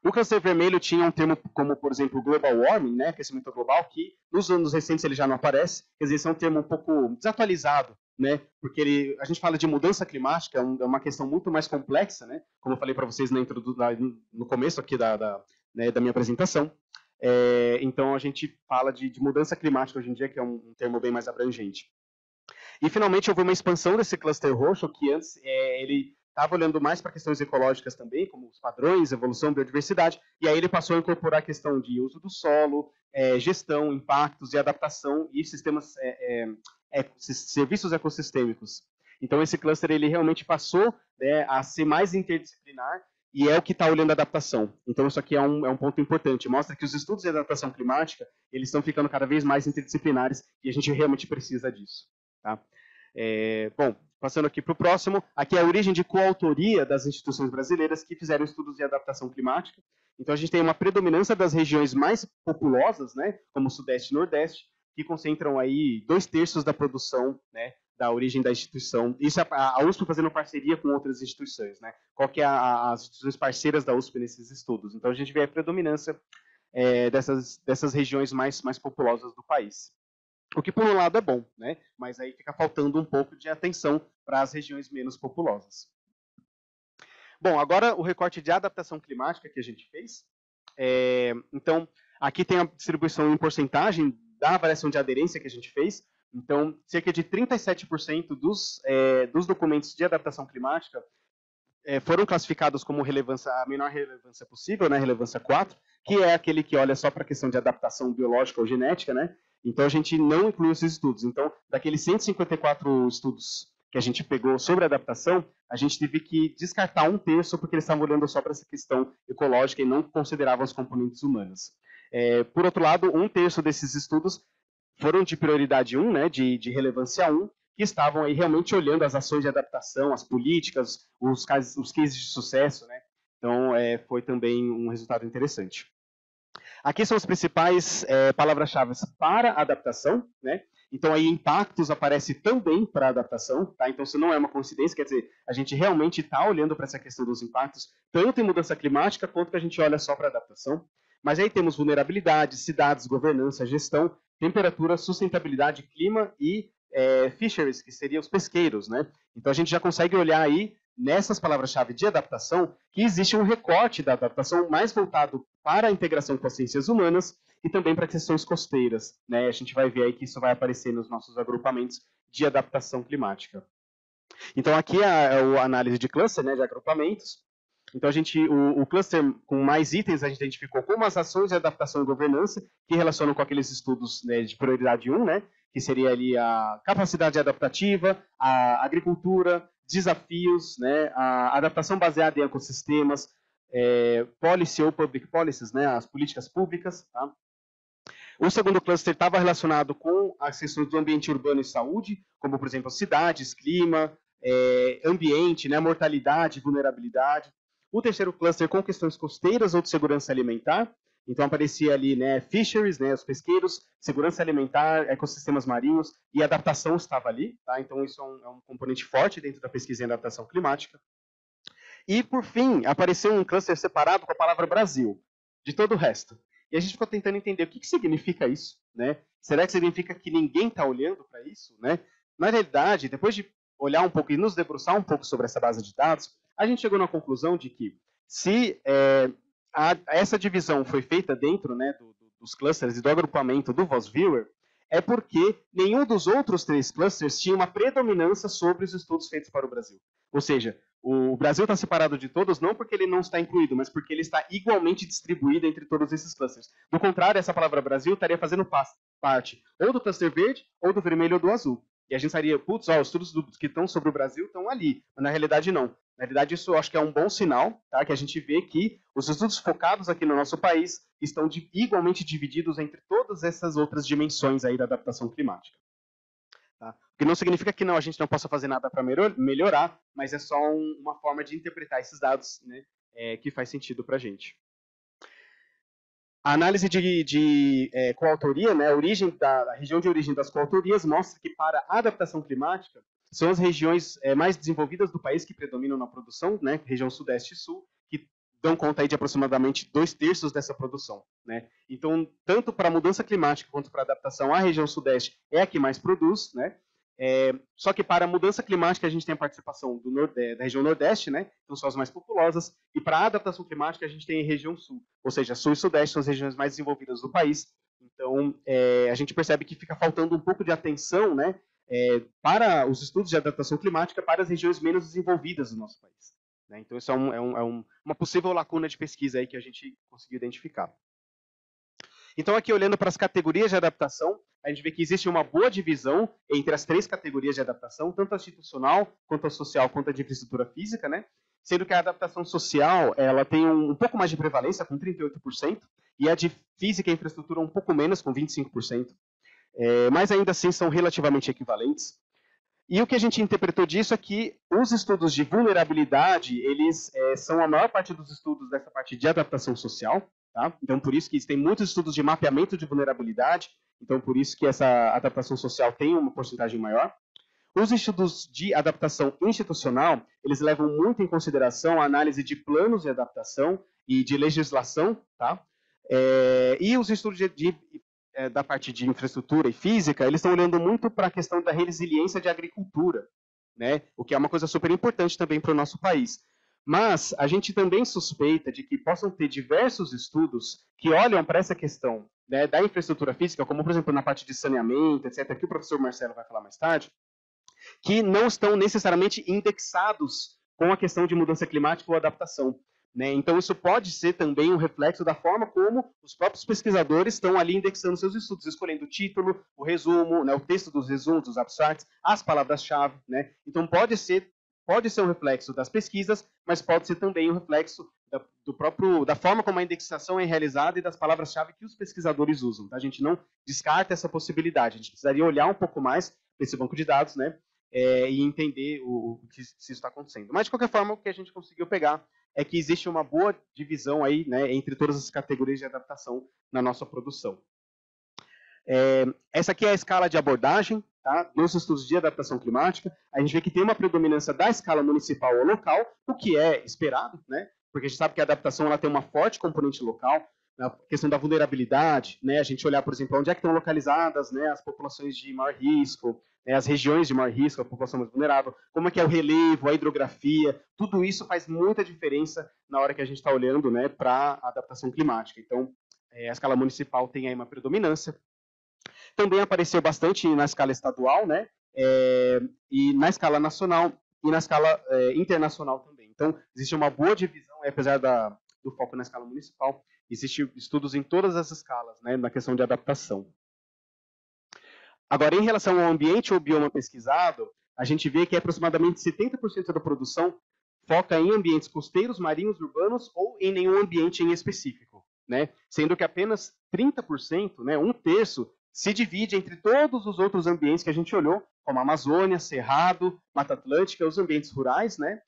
S2: O cluster vermelho tinha um termo como, por exemplo, global warming, né, aquecimento global, que nos anos recentes ele já não aparece, quer dizer, esse é um termo um pouco desatualizado, né, porque a gente fala de mudança climática, é uma questão muito mais complexa, né, como eu falei para vocês no começo aqui da minha apresentação. Então a gente fala de mudança climática hoje em dia, que é um termo bem mais abrangente. E finalmente houve uma expansão desse cluster roxo, que antes ele estava olhando mais para questões ecológicas também, como os padrões, evolução, biodiversidade, e aí ele passou a incorporar a questão de uso do solo, gestão, impactos e adaptação e sistemas, serviços ecossistêmicos. Então esse cluster ele realmente passou, né, a ser mais interdisciplinar e é o que está olhando a adaptação. Então isso aqui é um ponto importante, mostra que os estudos de adaptação climática eles estão ficando cada vez mais interdisciplinares e a gente realmente precisa disso. Tá? Bom, passando aqui para o próximo, aqui é a origem de coautoria das instituições brasileiras que fizeram estudos de adaptação climática. Então a gente tem uma predominância das regiões mais populosas, né, como o Sudeste e Nordeste, que concentram aí 2/3 da produção, né, da origem da instituição. Isso é a USP fazendo parceria com outras instituições, né? Qual que é as instituições parceiras da USP nesses estudos? Então a gente vê a predominância dessas regiões mais populosas do país. O que, por um lado, é bom, né? Mas aí fica faltando um pouco de atenção para as regiões menos populosas. Bom, agora o recorte de adaptação climática que a gente fez. Então, aqui tem a distribuição em porcentagem da avaliação de aderência que a gente fez. Então, cerca de 37% dos documentos de adaptação climática foram classificados como a menor relevância possível, né, relevância 4, que é aquele que olha só para a questão de adaptação biológica ou genética, né? Então, a gente não incluiu esses estudos. Então, daqueles 154 estudos que a gente pegou sobre adaptação, a gente teve que descartar 1/3 porque eles estavam olhando só para essa questão ecológica e não consideravam as componentes humanas. Por outro lado, 1/3 desses estudos foram de prioridade 1, né, de relevância 1, que estavam aí realmente olhando as ações de adaptação, as políticas, os cases de sucesso, né? Então, foi também um resultado interessante. Aqui são as principais palavras-chave para adaptação, né? Então, aí, impactos aparece também para adaptação, tá? Então, isso não é uma coincidência, quer dizer, a gente realmente está olhando para essa questão dos impactos, tanto em mudança climática, quanto que a gente olha só para adaptação. Mas aí temos vulnerabilidade, cidades, governança, gestão, temperatura, sustentabilidade, clima e fisheries, que seriam os pesqueiros, né? Então, a gente já consegue olhar aí, nessas palavras-chave de adaptação, que existe um recorte da adaptação mais voltado para a integração com as ciências humanas e também para questões costeiras, né? A gente vai ver aí que isso vai aparecer nos nossos agrupamentos de adaptação climática. Então, aqui é a análise de cluster, né, de agrupamentos. Então, o cluster com mais itens a gente identificou como as ações de adaptação e governança, que relacionam com aqueles estudos, né, de prioridade 1, né, que seria ali a capacidade adaptativa, a agricultura, desafios, né, a adaptação baseada em ecossistemas, policy ou public policies, né, as políticas públicas. Tá? O segundo cluster estava relacionado com as questões do ambiente urbano e saúde, como, por exemplo, cidades, clima, ambiente, né, mortalidade, vulnerabilidade. O terceiro cluster com questões costeiras ou de segurança alimentar. Então, aparecia ali, né, fisheries, né, os pesqueiros, segurança alimentar, ecossistemas marinhos e adaptação estava ali. Tá? Então, isso é um componente forte dentro da pesquisa em adaptação climática. E, por fim, apareceu um cluster separado com a palavra Brasil, de todo o resto. E a gente ficou tentando entender o que significa isso, né? Será que significa que ninguém está olhando para isso, né? Na realidade, depois de olhar um pouco e nos debruçar um pouco sobre essa base de dados, a gente chegou na conclusão de que se essa divisão foi feita dentro, né, dos clusters e do agrupamento do VozViewer, é porque nenhum dos outros 3 clusters tinha uma predominância sobre os estudos feitos para o Brasil. Ou seja, o Brasil está separado de todos não porque ele não está incluído, mas porque ele está igualmente distribuído entre todos esses clusters. Do contrário, essa palavra Brasil estaria fazendo parte ou do cluster verde, ou do vermelho ou do azul. E a gente estaria, putz, os estudos que estão sobre o Brasil estão ali. Mas na realidade não. Na realidade, isso eu acho que é um bom sinal, tá? Que a gente vê que os estudos focados aqui no nosso país estão igualmente divididos entre todas essas outras dimensões aí da adaptação climática. Tá? O que não significa que a gente não possa fazer nada para melhorar, mas é só uma forma de interpretar esses dados, né, que faz sentido para a gente. A análise de coautoria, né, a região de origem das coautorias, mostra que para a adaptação climática, são as regiões mais desenvolvidas do país que predominam na produção, né, região sudeste e sul, que dão conta aí de aproximadamente 2/3 dessa produção. Né? Então, tanto para a mudança climática quanto para a adaptação, a região sudeste é a que mais produz, né? Só que para a mudança climática a gente tem a participação da região nordeste, né? Então são as mais populosas, e para a adaptação climática a gente tem a região sul, ou seja, sul e sudeste são as regiões mais desenvolvidas do país. Então a gente percebe que fica faltando um pouco de atenção, né, para os estudos de adaptação climática para as regiões menos desenvolvidas do nosso país. Né? Então isso é uma possível lacuna de pesquisa aí que a gente conseguiu identificar. Então, aqui olhando para as categorias de adaptação, a gente vê que existe uma boa divisão entre as 3 categorias de adaptação, tanto a institucional, quanto a social, quanto a de infraestrutura física, né? Sendo que a adaptação social ela tem um pouco mais de prevalência, com 38%, e a de física e infraestrutura um pouco menos, com 25%. Mas ainda assim são relativamente equivalentes. E o que a gente interpretou disso é que os estudos de vulnerabilidade, eles são a maior parte dos estudos dessa parte de adaptação social. Tá? Então, por isso que tem muitos estudos de mapeamento de vulnerabilidade, então por isso que essa adaptação social tem uma porcentagem maior. Os estudos de adaptação institucional, eles levam muito em consideração a análise de planos de adaptação e de legislação, tá? E os estudos da parte de infraestrutura e física, eles estão olhando muito para a questão da resiliência de agricultura, né? O que é uma coisa super importante também para o nosso país. Mas a gente também suspeita de que possam ter diversos estudos que olham para essa questão, né, da infraestrutura física, como, por exemplo, na parte de saneamento, etc., que o professor Marcelo vai falar mais tarde, que não estão necessariamente indexados com a questão de mudança climática ou adaptação. Né? Então, isso pode ser também um reflexo da forma como os próprios pesquisadores estão ali indexando seus estudos, escolhendo o título, o resumo, né, o texto dos resumos, dos abstracts, as palavras-chave. Né? Então, pode ser um reflexo das pesquisas, mas pode ser também um reflexo da forma como a indexação é realizada e das palavras-chave que os pesquisadores usam. Tá? A gente não descarta essa possibilidade. A gente precisaria olhar um pouco mais para esse banco de dados, né, e entender se isso está acontecendo. Mas, de qualquer forma, o que a gente conseguiu pegar é que existe uma boa divisão aí, né, entre todas as categorias de adaptação na nossa produção. Essa aqui é a escala de abordagem, tá? Nos estudos de adaptação climática. A gente vê que tem uma predominância da escala municipal ou local, o que é esperado, né? Porque a gente sabe que a adaptação ela tem uma forte componente local, a questão da vulnerabilidade, né? A gente olhar, por exemplo, onde é que estão localizadas, né, as populações de maior risco, né, as regiões de maior risco, a população mais vulnerável, como é que é o relevo, a hidrografia, tudo isso faz muita diferença na hora que a gente está olhando, né, para a adaptação climática. Então, a escala municipal tem aí uma predominância. Também apareceu bastante na escala estadual, né, e na escala nacional e na escala internacional também. Então, existe uma boa divisão, apesar do foco na escala municipal, existem estudos em todas as escalas, né, na questão de adaptação. Agora, em relação ao ambiente ou bioma pesquisado, a gente vê que aproximadamente 70% da produção foca em ambientes costeiros, marinhos, urbanos ou em nenhum ambiente em específico, né? Sendo que apenas 30%, né, 1/3, se divide entre todos os outros ambientes que a gente olhou, como a Amazônia, Cerrado, Mata Atlântica, os ambientes rurais, né,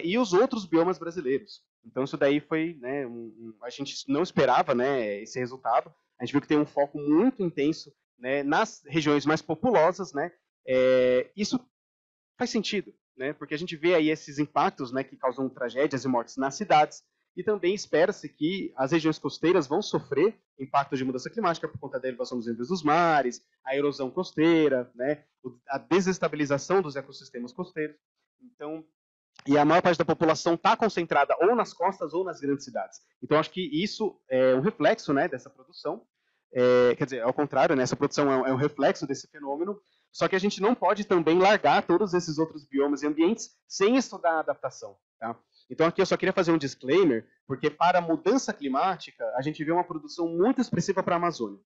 S2: e os outros biomas brasileiros. Então, isso daí foi, né, a gente não esperava, né, esse resultado. A gente viu que tem um foco muito intenso, né, nas regiões mais populosas, né, isso faz sentido, né, porque a gente vê aí esses impactos, né, que causam tragédias e mortes nas cidades, e também espera-se que as regiões costeiras vão sofrer impactos de mudança climática por conta da elevação dos níveis dos mares, a erosão costeira, né, a desestabilização dos ecossistemas costeiros. Então, e a maior parte da população está concentrada ou nas costas ou nas grandes cidades. Então, acho que isso é um reflexo, né, dessa produção. Quer dizer, ao contrário, né, essa produção é um reflexo desse fenômeno, só que a gente não pode também largar todos esses outros biomas e ambientes sem estudar a adaptação. Tá? Então, aqui eu só queria fazer um disclaimer, porque para a mudança climática, a gente vê uma produção muito expressiva para a Amazônia.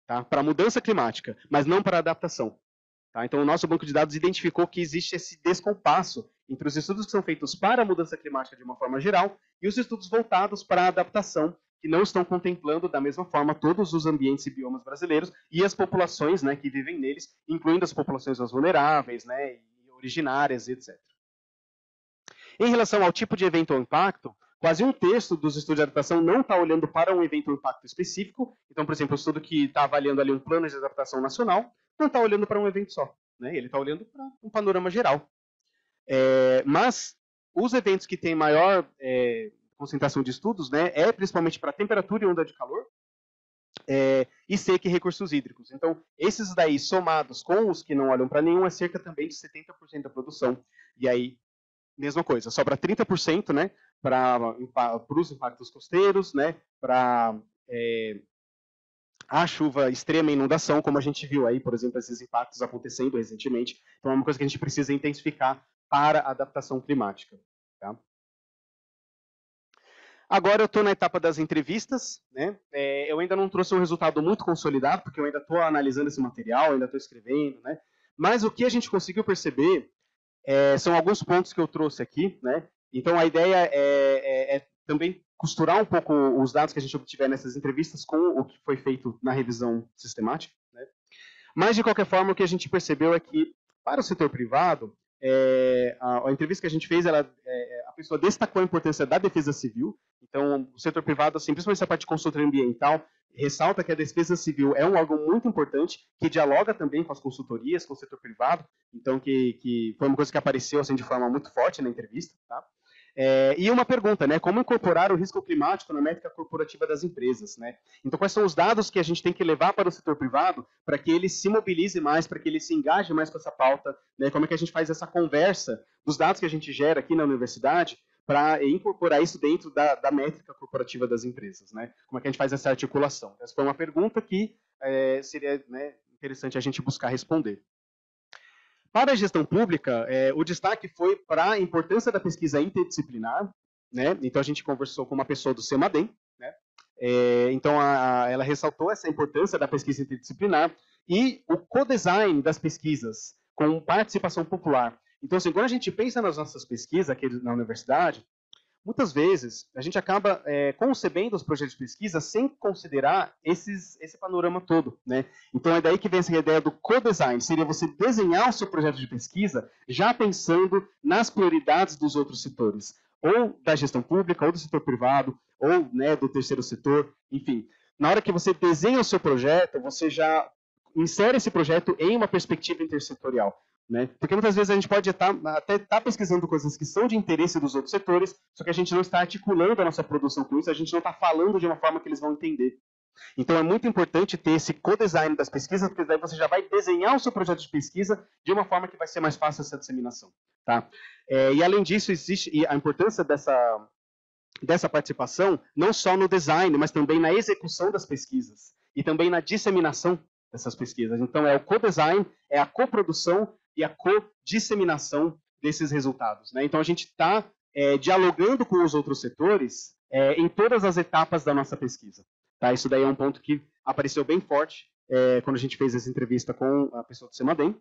S2: Tá? Para a mudança climática, mas não para a adaptação. Tá? Então, o nosso banco de dados identificou que existe esse descompasso entre os estudos que são feitos para a mudança climática de uma forma geral e os estudos voltados para a adaptação, que não estão contemplando da mesma forma todos os ambientes e biomas brasileiros e as populações, né, que vivem neles, incluindo as populações mais vulneráveis, né, e originárias, etc. Em relação ao tipo de evento ou impacto, quase um terço dos estudos de adaptação não está olhando para um evento ou impacto específico. Então, por exemplo, o estudo que está avaliando ali um plano de adaptação nacional não está olhando para um evento só, né? Ele está olhando para um panorama geral. Mas os eventos que têm maior concentração de estudos, né, é principalmente para temperatura e onda de calor, e seca e recursos hídricos. Então, esses daí, somados com os que não olham para nenhum, é cerca também de 70% da produção. E aí, mesma coisa, sobra 30%, né, para os impactos costeiros, né, para a chuva extrema e inundação, como a gente viu aí, por exemplo, esses impactos acontecendo recentemente. Então, é uma coisa que a gente precisa intensificar para a adaptação climática. Tá? Agora eu estou na etapa das entrevistas, né? Eu ainda não trouxe um resultado muito consolidado, porque eu ainda estou analisando esse material, ainda estou escrevendo, né? Mas o que a gente conseguiu perceber são alguns pontos que eu trouxe aqui, né? Então a ideia é também costurar um pouco os dados que a gente obtiver nessas entrevistas com o que foi feito na revisão sistemática, né? Mas de qualquer forma o que a gente percebeu é que para o setor privado a entrevista que a gente fez, a pessoa destacou a importância da defesa civil. Então, o setor privado, assim, principalmente essa parte de consultoria ambiental, ressalta que a defesa civil é um órgão muito importante, que dialoga também com as consultorias, com o setor privado. Então, que foi uma coisa que apareceu assim, de forma muito forte na entrevista. Tá? E uma pergunta, né? Como incorporar o risco climático na métrica corporativa das empresas, né? Então, quais são os dados que a gente tem que levar para o setor privado para que ele se mobilize mais, para que ele se engaje mais com essa pauta, né? Como é que a gente faz essa conversa dos dados que a gente gera aqui na universidade para incorporar isso dentro da métrica corporativa das empresas, né? Como é que a gente faz essa articulação? Essa foi uma pergunta que seria, né, interessante a gente buscar responder. Para a gestão pública, o destaque foi para a importância da pesquisa interdisciplinar, né? Então a gente conversou com uma pessoa do CEMADEM, né? Então ela ressaltou essa importância da pesquisa interdisciplinar e o co-design das pesquisas com participação popular. Então, assim, quando a gente pensa nas nossas pesquisas aqui na universidade, muitas vezes a gente acaba concebendo os projetos de pesquisa sem considerar esse panorama todo, né? Então é daí que vem essa ideia do co-design, seria você desenhar o seu projeto de pesquisa já pensando nas prioridades dos outros setores, ou da gestão pública, ou do setor privado, ou, né, do terceiro setor, enfim. Na hora que você desenha o seu projeto, você já insere esse projeto em uma perspectiva intersetorial. Né? Porque muitas vezes a gente pode até estar pesquisando coisas que são de interesse dos outros setores, só que a gente não está articulando a nossa produção com isso, a gente não está falando de uma forma que eles vão entender. Então é muito importante ter esse co-design das pesquisas, porque daí você já vai desenhar o seu projeto de pesquisa de uma forma que vai ser mais fácil essa disseminação. Tá? E além disso, existe a importância dessa participação, não só no design, mas também na execução das pesquisas, e também na disseminação dessas pesquisas. Então é o co-design, é a coprodução e a co-disseminação desses resultados. Né? Então, a gente está dialogando com os outros setores em todas as etapas da nossa pesquisa. Tá? Isso daí é um ponto que apareceu bem forte quando a gente fez essa entrevista com a pessoa do CEMADEM.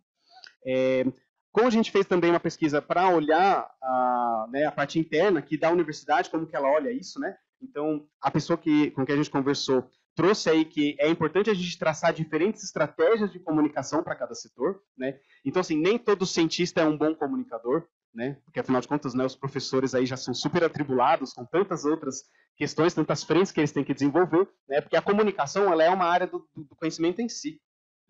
S2: Como a gente fez também uma pesquisa para olhar a parte interna aqui da universidade, como que ela olha isso, né? Então, a pessoa com quem a gente conversou trouxe aí que é importante a gente traçar diferentes estratégias de comunicação para cada setor, né? Então, assim, nem todo cientista é um bom comunicador, né? Porque, afinal de contas, né, os professores aí já são super atribulados com tantas outras questões, tantas frentes que eles têm que desenvolver, né? Porque a comunicação, ela é uma área do conhecimento em si,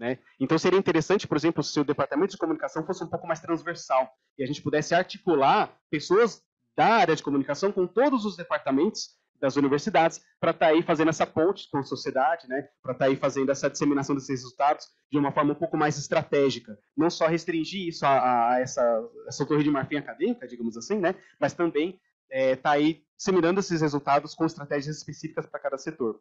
S2: né? Então seria interessante, por exemplo, se o departamento de comunicação fosse um pouco mais transversal e a gente pudesse articular pessoas da área de comunicação com todos os departamentos das universidades para estar aí fazendo essa ponte com a sociedade, né? Para estar aí fazendo essa disseminação desses resultados de uma forma um pouco mais estratégica, não só restringir isso a essa torre de marfim acadêmica, digamos assim, né? Mas também estar aí disseminando esses resultados com estratégias específicas para cada setor.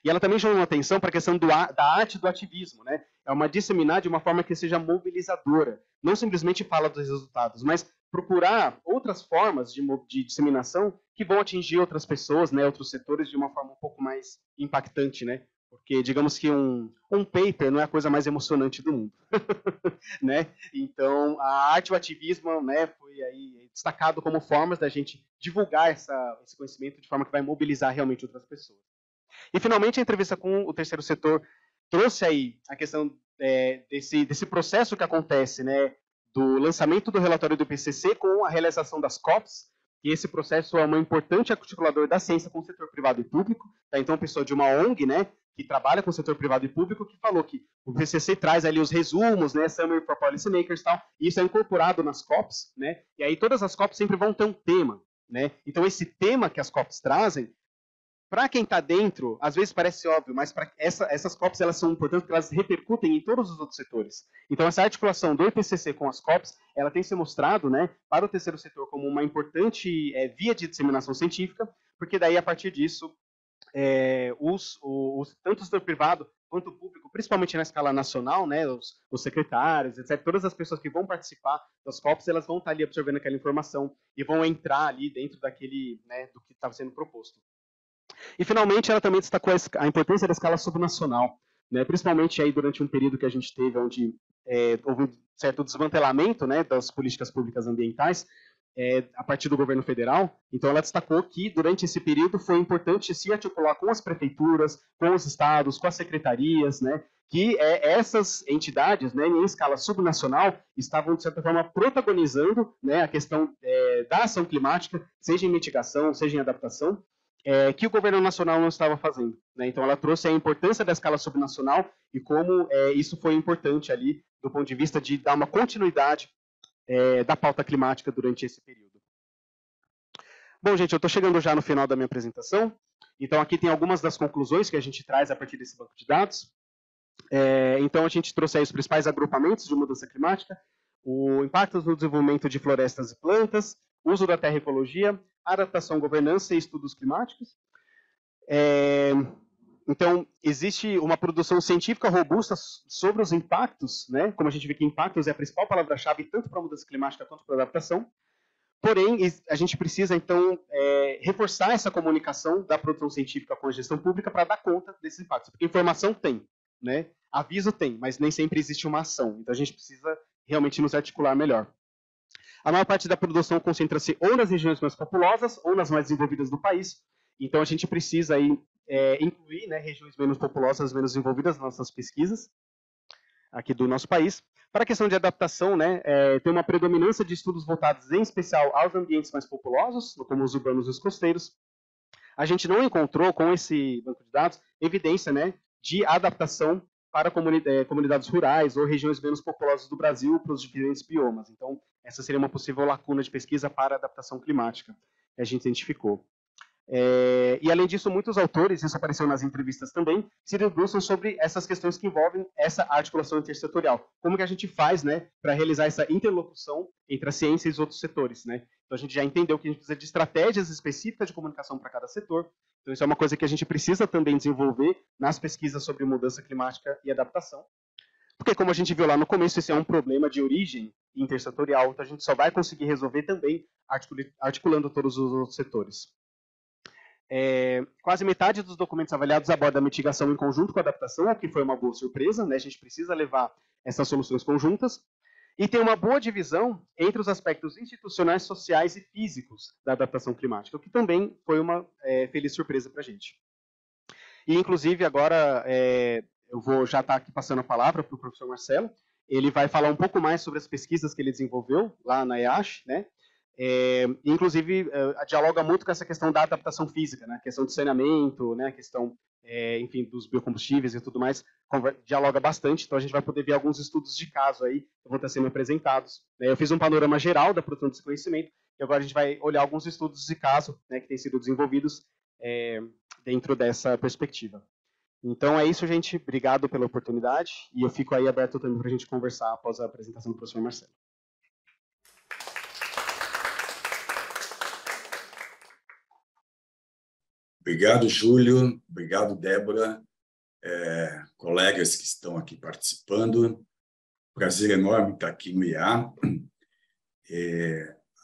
S2: E ela também chamou atenção para a questão da arte do ativismo, né? É uma disseminar de uma forma que seja mobilizadora, não simplesmente fala dos resultados, mas procurar outras formas de disseminação que vão atingir outras pessoas, né, outros setores de uma forma um pouco mais impactante, né? Porque digamos que um paper não é a coisa mais emocionante do mundo, né? Então a arte e o ativismo, né, foi aí destacado como formas da gente divulgar esse conhecimento de forma que vai mobilizar realmente outras pessoas. E, finalmente, a entrevista com o terceiro setor trouxe aí a questão desse processo que acontece, né, do lançamento do relatório do IPCC com a realização das COPs, e esse processo é um importante articulador da ciência com o setor privado e público. Tá? Então, pessoa de uma ONG, né, que trabalha com o setor privado e público, que falou que o IPCC traz ali os resumos, né, Summary for Policymakers e tal, e isso é incorporado nas COPs, né, e aí todas as COPs sempre vão ter um tema, né, então esse tema que as COPs trazem, para quem está dentro, às vezes parece óbvio, mas para essas COPs elas são importantes porque elas repercutem em todos os outros setores. Então, essa articulação do IPCC com as COPs, ela tem se mostrado, né, para o terceiro setor como uma importante via de disseminação científica, porque daí, a partir disso, tanto o setor privado quanto o público, principalmente na escala nacional, né, os secretários, etc., todas as pessoas que vão participar das COPs, elas vão estar ali absorvendo aquela informação e vão entrar ali dentro daquele, né, do que estava sendo proposto. E, finalmente, ela também destacou a importância da escala subnacional, né, principalmente aí durante um período que a gente teve onde houve um certo desmantelamento, né, das políticas públicas ambientais a partir do governo federal. Então, ela destacou que, durante esse período, foi importante se articular com as prefeituras, com os estados, com as secretarias, né, que essas entidades, né, em escala subnacional, estavam, de certa forma, protagonizando, né, a questão da ação climática, seja em mitigação, seja em adaptação, que o governo nacional não estava fazendo, né? Então, ela trouxe a importância da escala subnacional e como isso foi importante ali, do ponto de vista de dar uma continuidade da pauta climática durante esse período. Bom, gente, eu estou chegando já no final da minha apresentação. Então, aqui tem algumas das conclusões que a gente traz a partir desse banco de dados. Então, a gente trouxe aí os principais agrupamentos de mudança climática, o impacto no desenvolvimento de florestas e plantas, uso da terra e ecologia, adaptação, governança e estudos climáticos. Então, existe uma produção científica robusta sobre os impactos, né? Como a gente vê que impactos é a principal palavra-chave tanto para a mudança climática quanto para a adaptação. Porém, a gente precisa, então, reforçar essa comunicação da produção científica com a gestão pública para dar conta desses impactos. Porque informação tem, né? Aviso tem, mas nem sempre existe uma ação. Então, a gente precisa realmente nos articular melhor. A maior parte da produção concentra-se ou nas regiões mais populosas ou nas mais desenvolvidas do país. Então, a gente precisa aí, incluir, né, regiões menos populosas, menos desenvolvidas nas nossas pesquisas aqui do nosso país. Para a questão de adaptação, né, tem uma predominância de estudos voltados, em especial, aos ambientes mais populosos, como os urbanos e os costeiros. A gente não encontrou, com esse banco de dados, evidência, né, de adaptação para comunidades rurais ou regiões menos populosas do Brasil para os diferentes biomas. Então, essa seria uma possível lacuna de pesquisa para a adaptação climática que a gente identificou. E, além disso, muitos autores, isso apareceu nas entrevistas também, se debruçam sobre essas questões que envolvem essa articulação intersetorial. Como que a gente faz, né, para realizar essa interlocução entre a ciência e os outros setores, né? Então, a gente já entendeu que a gente precisa de estratégias específicas de comunicação para cada setor. Então, isso é uma coisa que a gente precisa também desenvolver nas pesquisas sobre mudança climática e adaptação. Porque, como a gente viu lá no começo, esse é um problema de origem intersetorial, então a gente só vai conseguir resolver também articulando todos os outros setores. Quase metade dos documentos avaliados aborda a mitigação em conjunto com a adaptação, o que foi uma boa surpresa, né? A gente precisa levar essas soluções conjuntas. E tem uma boa divisão entre os aspectos institucionais, sociais e físicos da adaptação climática, o que também foi uma feliz surpresa para a gente. E, inclusive, agora eu vou já estar aqui passando a palavra para o professor Marcelo. Ele vai falar um pouco mais sobre as pesquisas que ele desenvolveu lá na EASH, né? inclusive, dialoga muito com essa questão da adaptação física, né? A questão de saneamento, né? A questão, enfim, dos biocombustíveis e tudo mais, dialoga bastante. Então, a gente vai poder ver alguns estudos de caso aí, que vão estar sendo apresentados. Eu fiz um panorama geral da produção desse conhecimento, e agora a gente vai olhar alguns estudos de caso, né, que têm sido desenvolvidos dentro dessa perspectiva. Então, é isso, gente. Obrigado pela oportunidade, e eu fico aí aberto também para a gente conversar após a apresentação do professor Marcelo.
S3: Obrigado, Júlio. Obrigado, Débora. Colegas que estão aqui participando. Prazer enorme estar aqui no IA.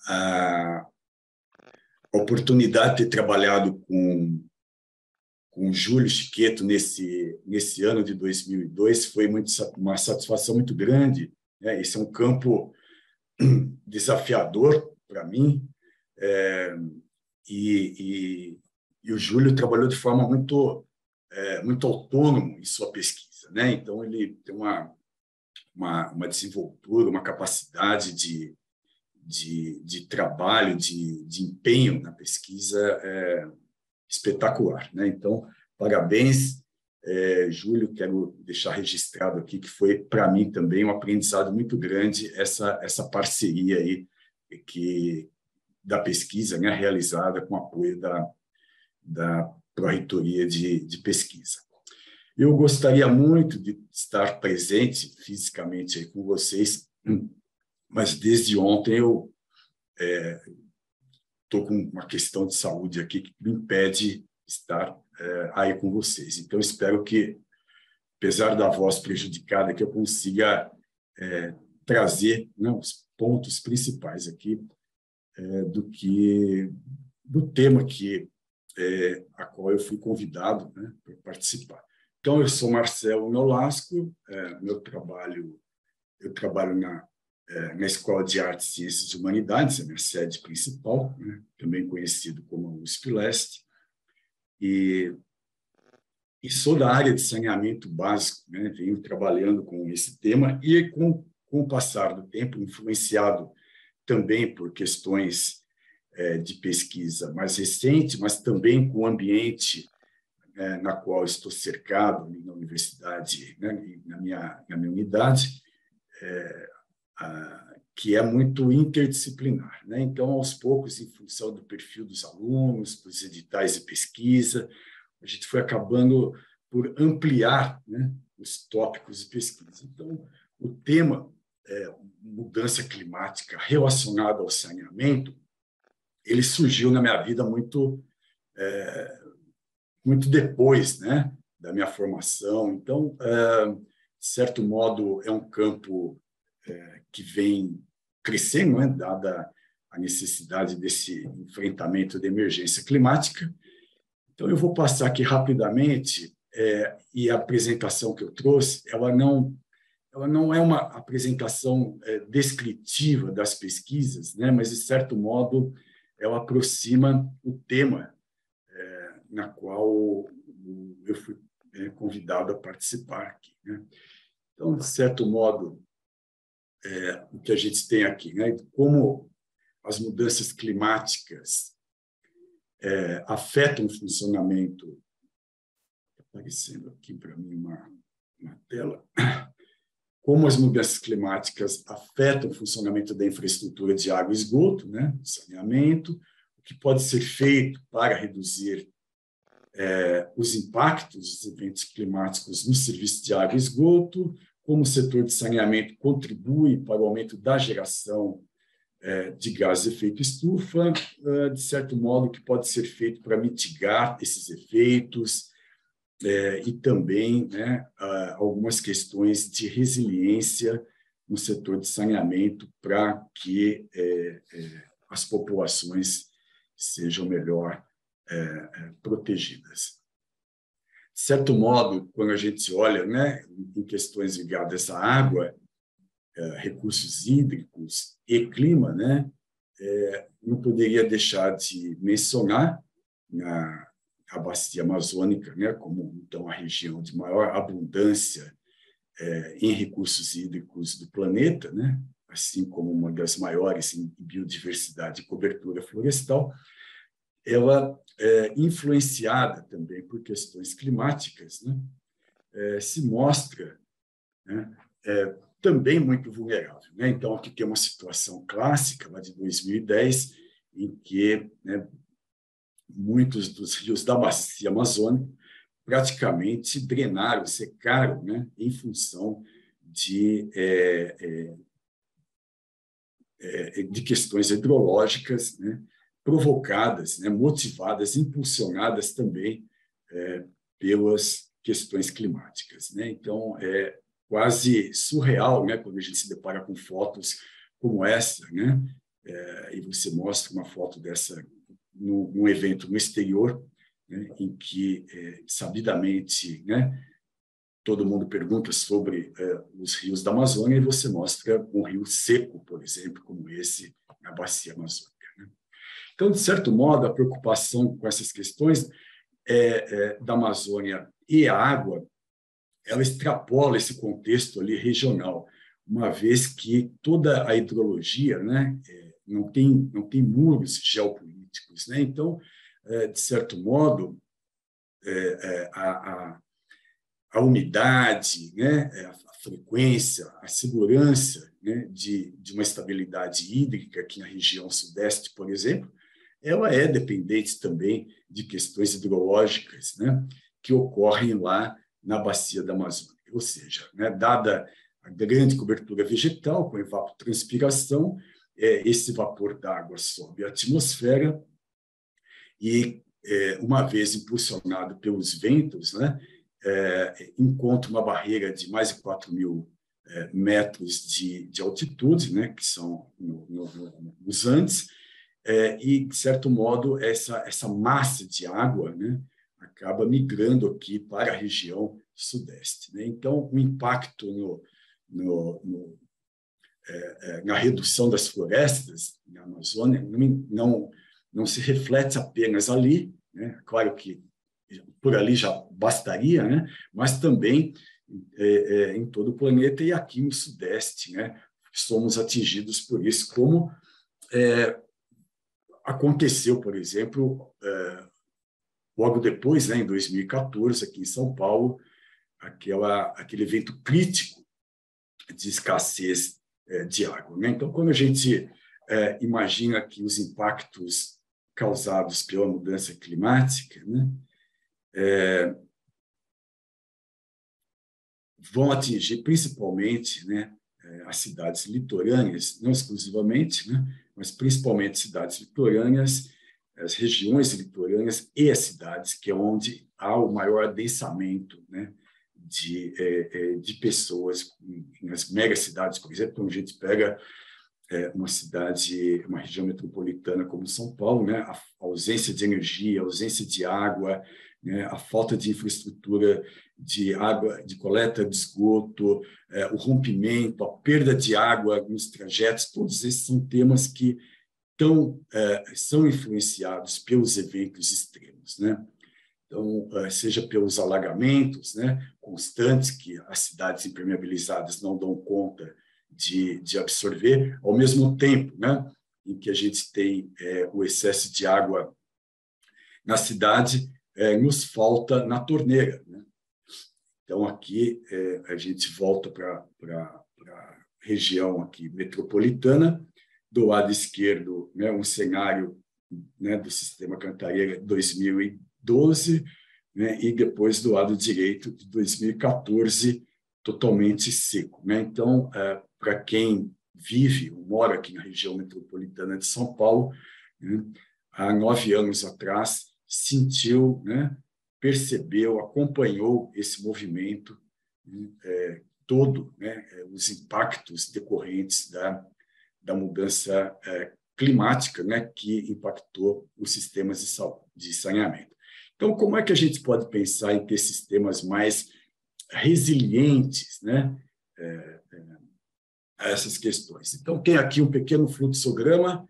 S3: A oportunidade de ter trabalhado com o Júlio Chiqueto nesse ano de 2002 foi uma satisfação muito grande, né? Esse é um campo desafiador para mim, e o Júlio trabalhou de forma muito autônoma em sua pesquisa, né? Então, ele tem uma desenvoltura, uma capacidade de trabalho, de empenho na pesquisa espetacular, né? Então, parabéns, Júlio. Quero deixar registrado aqui que foi, para mim, também um aprendizado muito grande essa parceria aí da pesquisa, né, realizada com apoio da Pró-Reitoria de Pesquisa. Eu gostaria muito de estar presente fisicamente aí com vocês, mas desde ontem eu estou com uma questão de saúde aqui que me impede estar aí com vocês. Então, espero que, apesar da voz prejudicada, que eu consiga trazer, né, os pontos principais aqui do tema a qual eu fui convidado, né, para participar. Então, eu sou Marcelo Nolasco, eu trabalho na Escola de Artes, Ciências e Humanidades, a minha sede principal, né, também conhecido como a USP-Leste, e sou da área de saneamento básico, né, venho trabalhando com esse tema e, com o passar do tempo, influenciado também por questões de pesquisa mais recente, mas também com o ambiente na qual estou cercado na universidade, né, na minha unidade, que é muito interdisciplinar, né? Então, aos poucos, em função do perfil dos alunos, dos editais de pesquisa, a gente foi acabando por ampliar, né, os tópicos de pesquisa. Então, o tema mudança climática relacionado ao saneamento, ele surgiu na minha vida muito depois, né, da minha formação. Então, de certo modo, é um campo que vem crescendo, né, dada a necessidade desse enfrentamento da emergência climática. Então, eu vou passar aqui rapidamente, e a apresentação que eu trouxe, ela não é uma apresentação descritiva das pesquisas, né, mas, de certo modo, ela aproxima o tema na qual eu fui convidado a participar aqui, né? Então, de certo modo, o que a gente tem aqui, né, como as mudanças climáticas afetam o funcionamento. Está aparecendo aqui para mim uma tela. Como as mudanças climáticas afetam o funcionamento da infraestrutura de água e esgoto, né, saneamento, o que pode ser feito para reduzir os impactos dos eventos climáticos no serviço de água e esgoto, como o setor de saneamento contribui para o aumento da geração de gases de efeito estufa, de certo modo, o que pode ser feito para mitigar esses efeitos, e também, né, algumas questões de resiliência no setor de saneamento para que as populações sejam melhor protegidas. De certo modo, quando a gente olha, né, em questões ligadas à água, recursos hídricos e clima, né, não poderia deixar de mencionar a bacia amazônica, né, como então a região de maior abundância em recursos hídricos do planeta, né, assim como uma das maiores em biodiversidade e cobertura florestal, ela é influenciada também por questões climáticas, né? Se mostra, né, também muito vulnerável, né? Então, aqui tem uma situação clássica, lá de 2010, em que, né, muitos dos rios da bacia amazônica praticamente drenaram, secaram, né, em função de questões hidrológicas, né, provocadas, né, motivadas, impulsionadas também pelas questões climáticas, né? Então, é quase surreal, né, quando a gente se depara com fotos como essa, né, e você mostra uma foto dessa num evento no exterior, né, em que, sabidamente, né, todo mundo pergunta sobre os rios da Amazônia e você mostra um rio seco, por exemplo, como esse na bacia amazônica, né? Então, de certo modo, a preocupação com essas questões da Amazônia e a água, ela extrapola esse contexto ali regional, uma vez que toda a hidrologia, né, não tem muros geopolíticos, né? Então, de certo modo, a umidade, né, a frequência, a segurança, né, de uma estabilidade hídrica aqui na região sudeste, por exemplo, ela é dependente também de questões hidrológicas, né, que ocorrem lá na bacia da Amazônia. Ou seja, né, dada a grande cobertura vegetal com evapotranspiração, esse vapor d'água sobe à atmosfera e, uma vez impulsionado pelos ventos, né, encontra uma barreira de mais de 4.000 metros de altitude, né, que são nos Andes, e, de certo modo, essa massa de água, né, acaba migrando aqui para a região sudeste, né? Então, o impacto na redução das florestas na Amazônia não se reflete apenas ali, né? Claro que por ali já bastaria, né? Mas também em todo o planeta e aqui no Sudeste, né? Somos atingidos por isso, como aconteceu, por exemplo, logo depois, né, em 2014, aqui em São Paulo, aquele evento crítico de escassez de água, né? Então, quando a gente imagina que os impactos causados pela mudança climática, né, vão atingir principalmente, né, as cidades litorâneas, não exclusivamente, né, mas principalmente cidades litorâneas, as regiões litorâneas e as cidades, que é onde há o maior adensamento, né, de pessoas. Nas megacidades, por exemplo, quando a gente pega uma região metropolitana como São Paulo, né, a ausência de energia, a ausência de água, né, a falta de infraestrutura de água, de coleta de esgoto, o rompimento, a perda de água nos trajetos, todos esses são temas que são influenciados pelos eventos extremos, né? Então, seja pelos alagamentos, né, constantes que as cidades impermeabilizadas não dão conta de absorver, ao mesmo tempo, né, em que a gente tem o excesso de água na cidade, nos falta na torneira, né? Então, aqui a gente volta para a região aqui metropolitana, do lado esquerdo, né, um cenário, né, do sistema Cantareira 2012, né, e depois do lado direito de 2014, totalmente seco, né? Então, para quem vive ou mora aqui na região metropolitana de São Paulo, né, há 9 anos atrás, sentiu, né, percebeu, acompanhou esse movimento, né, todo, né, os impactos decorrentes da mudança climática, né, que impactou os sistemas de saneamento. Então, como é que a gente pode pensar em ter sistemas mais resilientes, né, a essas questões? Então, tem aqui um pequeno fluxograma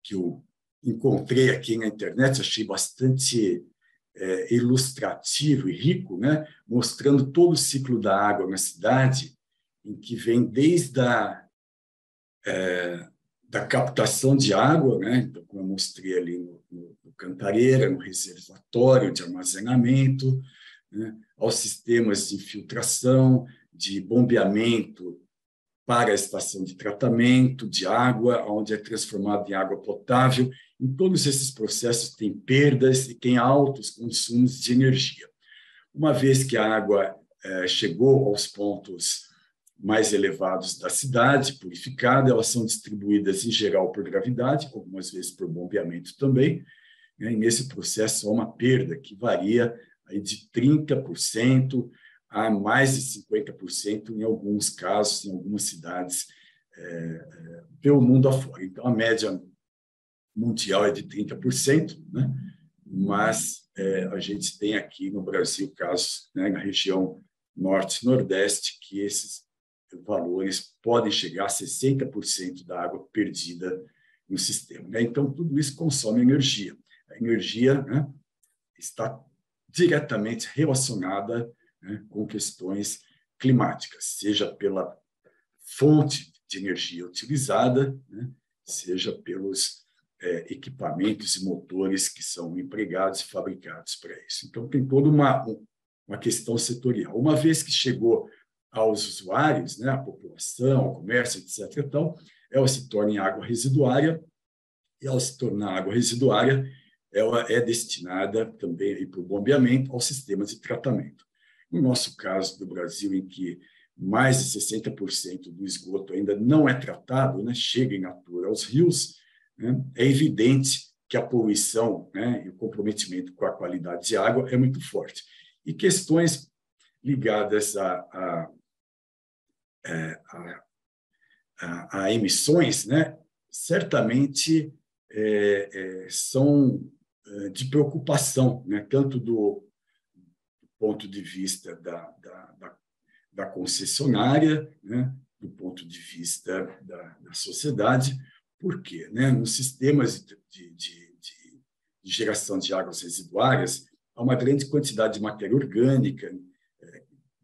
S3: que eu encontrei aqui na internet, achei bastante ilustrativo e rico, né, mostrando todo o ciclo da água na cidade em que vem desde da captação de água, né? Então, como eu mostrei ali no Cantareira, no reservatório de armazenamento, né? Aos sistemas de filtração, de bombeamento para a estação de tratamento de água, onde é transformado em água potável. Em todos esses processos tem perdas e tem altos consumos de energia. Uma vez que a água chegou aos pontos mais elevados da cidade, purificada, elas são distribuídas em geral por gravidade, algumas vezes por bombeamento também, né? E nesse processo há uma perda que varia aí de 30% a mais de 50% em alguns casos, em algumas cidades pelo mundo afora. Então, a média mundial é de 30%, né? Mas a gente tem aqui no Brasil casos, né, na região norte e nordeste, que esses valores podem chegar a 60% da água perdida no sistema, né? Então, tudo isso consome energia. A energia, né, está diretamente relacionada, né, com questões climáticas, seja pela fonte de energia utilizada, né, seja pelos equipamentos e motores que são empregados e fabricados para isso. Então, tem toda uma questão setorial. Uma vez que chegou aos usuários, né, à população, ao comércio, etc., então, ela se torna em água residuária, e ao se tornar água residuária, ela é destinada também para o bombeamento aos sistemas de tratamento. No nosso caso do Brasil, em que mais de 60% do esgoto ainda não é tratado, né, chega em natura aos rios, né, é evidente que a poluição, né, e o comprometimento com a qualidade de água é muito forte. E questões ligadas a emissões, né, certamente são de preocupação, né, tanto do ponto de vista da concessionária, né, do ponto de vista da sociedade. Por quê? Né? Nos sistemas de geração de águas residuárias, há uma grande quantidade de matéria orgânica,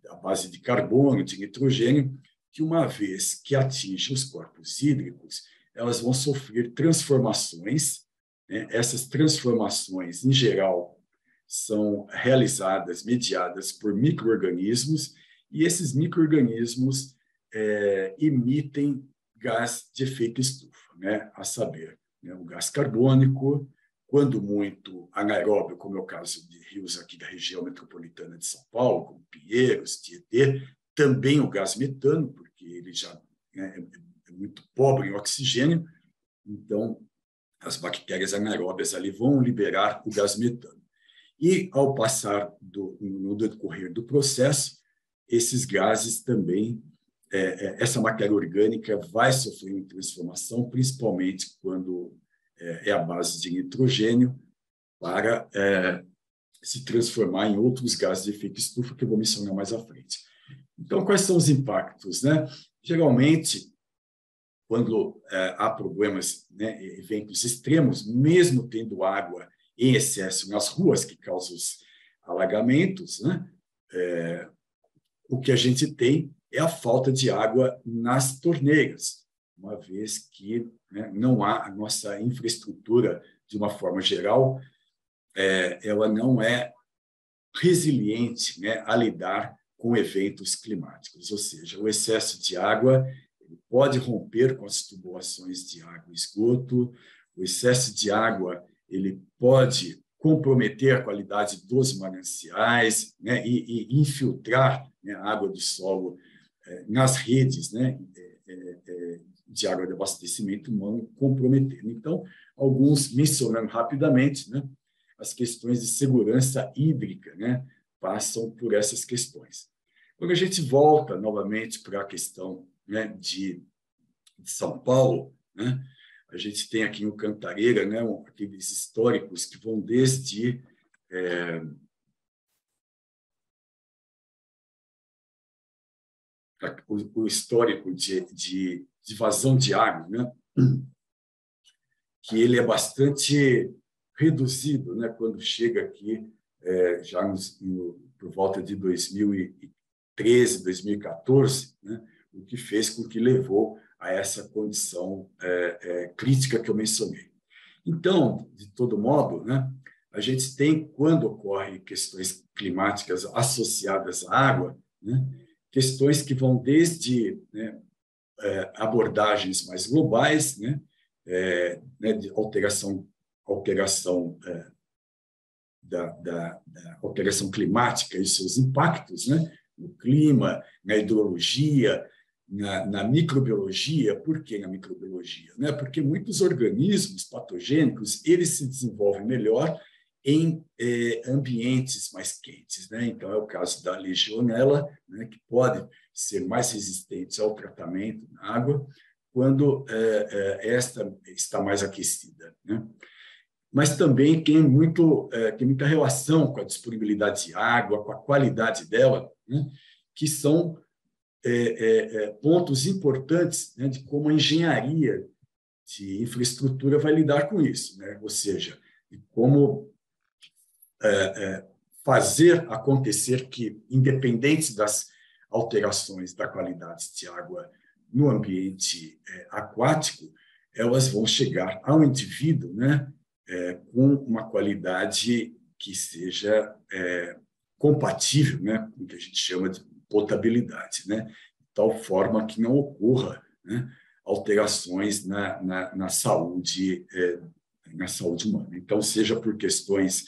S3: à base de carbono, de nitrogênio, que, uma vez que atinge os corpos hídricos, elas vão sofrer transformações, né? Essas transformações, em geral, são realizadas, mediadas por micro-organismos, e esses micro-organismos emitem gás de efeito estufa, né? A saber, né, o gás carbônico, quando muito anaeróbio, como é o caso de rios aqui da região metropolitana de São Paulo, como Pinheiros, Tietê, também o gás metano, porque ele já, né, é muito pobre em oxigênio, então as bactérias anaeróbias ali vão liberar o gás metano. E, ao passar no decorrer do processo, esses gases também, essa matéria orgânica vai sofrer uma transformação, principalmente quando é a base de nitrogênio, para se transformar em outros gases de efeito estufa, que eu vou mencionar mais à frente. Então, quais são os impactos, né? Geralmente, quando há problemas, né, eventos extremos, mesmo tendo água em excesso nas ruas, que causam os alagamentos, né, o que a gente tem é a falta de água nas torneiras, uma vez que, né, não há a nossa infraestrutura, de uma forma geral, ela não é resiliente, né, a lidar com eventos climáticos, ou seja, o excesso de água pode romper com as tubulações de água e esgoto, o excesso de água ele pode comprometer a qualidade dos mananciais, né, e infiltrar, né, a água do solo nas redes, né, de água de abastecimento humano, comprometendo. Então, alguns mencionando rapidamente, né, as questões de segurança hídrica, né, passam por essas questões. Quando a gente volta novamente para a questão, né, de São Paulo, né, a gente tem aqui no Cantareira, né, aqueles históricos que vão desde o histórico de vazão de água, né, que ele é bastante reduzido, né, quando chega aqui já por volta de 2013, 2014, né, o que fez com que levou a essa condição crítica que eu mencionei. Então, de todo modo, né, a gente tem, quando ocorrem questões climáticas associadas à água, né, questões que vão desde, né, abordagens mais globais, né, de alteração da alteração climática e seus impactos, né, no clima, na hidrologia, na microbiologia. Por que na microbiologia? Né? Porque muitos organismos patogênicos eles se desenvolvem melhor em ambientes mais quentes, né? Então, é o caso da legionela, né, que pode ser mais resistente ao tratamento na água quando esta está mais aquecida, né? Mas também tem muita relação com a disponibilidade de água, com a qualidade dela, né, que são pontos importantes, né, de como a engenharia de infraestrutura vai lidar com isso, né? Ou seja, de como fazer acontecer que, independente das alterações da qualidade de água no ambiente aquático, elas vão chegar ao indivíduo, né, com uma qualidade que seja compatível, né, com o que a gente chama de potabilidade, né, de tal forma que não ocorra, né, alterações na saúde humana. Então, seja por questões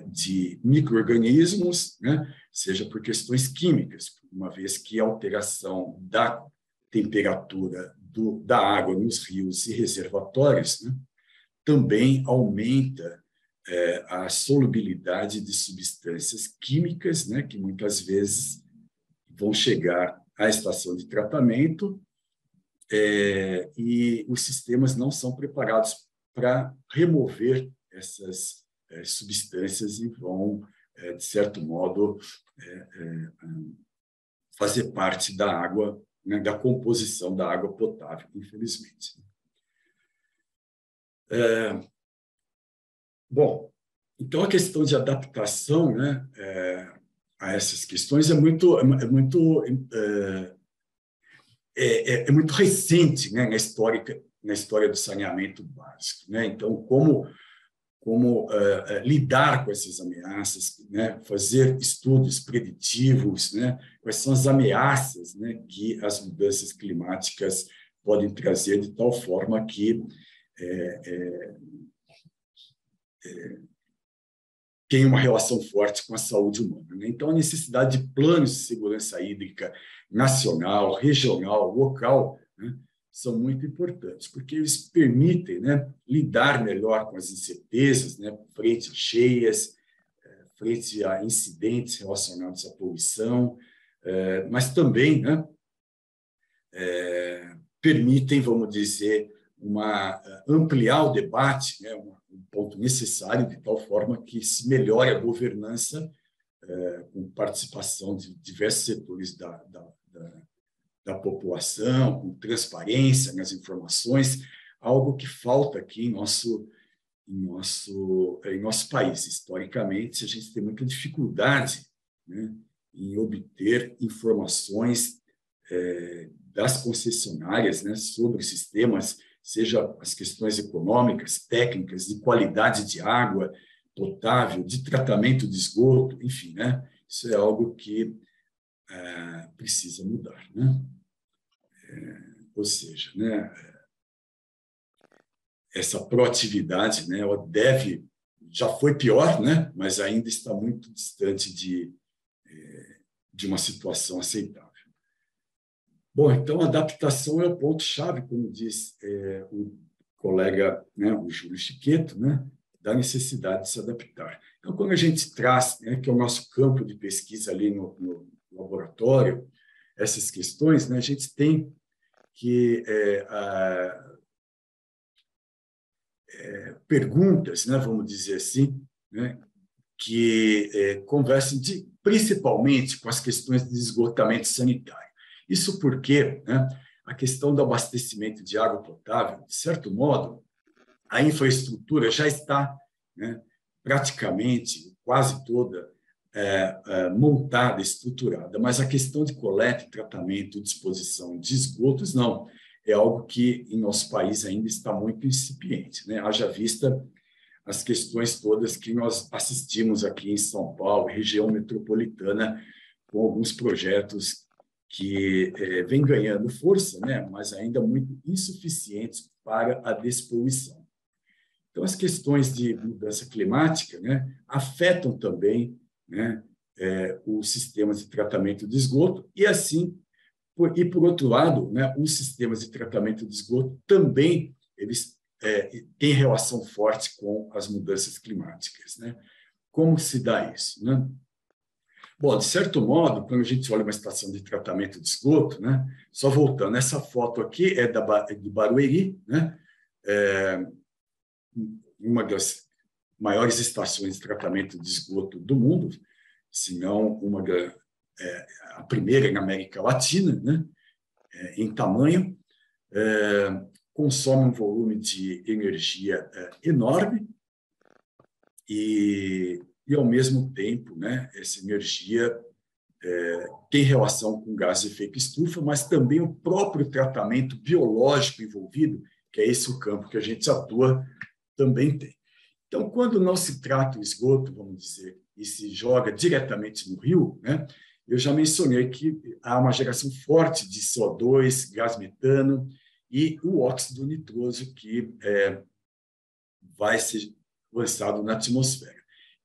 S3: de micro-organismos, né, seja por questões químicas, uma vez que a alteração da temperatura da água nos rios e reservatórios, né, também aumenta a solubilidade de substâncias químicas, né, que muitas vezes vão chegar à estação de tratamento e os sistemas não são preparados para remover essas substâncias e vão, de certo modo, fazer parte da água, né, da composição da água potável, infelizmente. Bom, então a questão de adaptação, né, a essas questões é muito recente, né, na história do saneamento básico, né? Então, como lidar com essas ameaças, né? Fazer estudos preditivos, né? Quais são as ameaças, né, que as mudanças climáticas podem trazer de tal forma que tem uma relação forte com a saúde humana, né? Então, a necessidade de planos de segurança hídrica nacional, regional, local, né, são muito importantes, porque eles permitem, né, lidar melhor com as incertezas, né, frente a cheias, frente a incidentes relacionados à poluição, mas também, né, permitem, vamos dizer, ampliar o debate, né, um ponto necessário, de tal forma que se melhore a governança com participação de diversos setores da população, com transparência nas informações, algo que falta aqui em nosso país. Historicamente, a gente tem muita dificuldade, né, em obter informações das concessionárias, né, sobre sistemas, seja as questões econômicas, técnicas, de qualidade de água potável, de tratamento de esgoto, enfim, né? Isso é algo que precisa mudar, né? Ou seja, né, essa proatividade, né, ela já foi pior, né, mas ainda está muito distante de uma situação aceitável. Bom, então, a adaptação é o ponto-chave, como diz o colega, né, o Júlio Chiqueto, né, da necessidade de se adaptar. Então, quando a gente traz, né, que é o nosso campo de pesquisa ali no laboratório, essas questões, né, a gente tem que perguntas, né, vamos dizer assim, né, que conversam principalmente com as questões de esgotamento sanitário. Isso porque, né, a questão do abastecimento de água potável, de certo modo, a infraestrutura já está, né, praticamente quase toda montada, estruturada, mas a questão de coleta, tratamento e disposição de esgotos, não. É algo que em nosso país ainda está muito incipiente, né? Haja vista as questões todas que nós assistimos aqui em São Paulo, região metropolitana, com alguns projetos que vêm ganhando força, né? Mas ainda muito insuficientes para a despoluição. Então, as questões de mudança climática, né, afetam também, né, os sistemas de tratamento de esgoto e, assim, por outro lado, né, os sistemas de tratamento de esgoto também eles têm relação forte com as mudanças climáticas, né? Como se dá isso, né? Bom, de certo modo, quando a gente olha uma estação de tratamento de esgoto, né, só voltando, essa foto aqui é de Barueri, né? Uma das maiores estações de tratamento de esgoto do mundo, se não a primeira na América Latina, né? Em tamanho, consome um volume de energia enorme e ao mesmo tempo, né, essa energia tem relação com gás de efeito estufa, mas também o próprio tratamento biológico envolvido, que é esse o campo que a gente atua, também tem. Então, quando não se trata o esgoto, vamos dizer, e se joga diretamente no rio, né, eu já mencionei que há uma geração forte de CO2, gás metano e o óxido nitroso que vai ser lançado na atmosfera.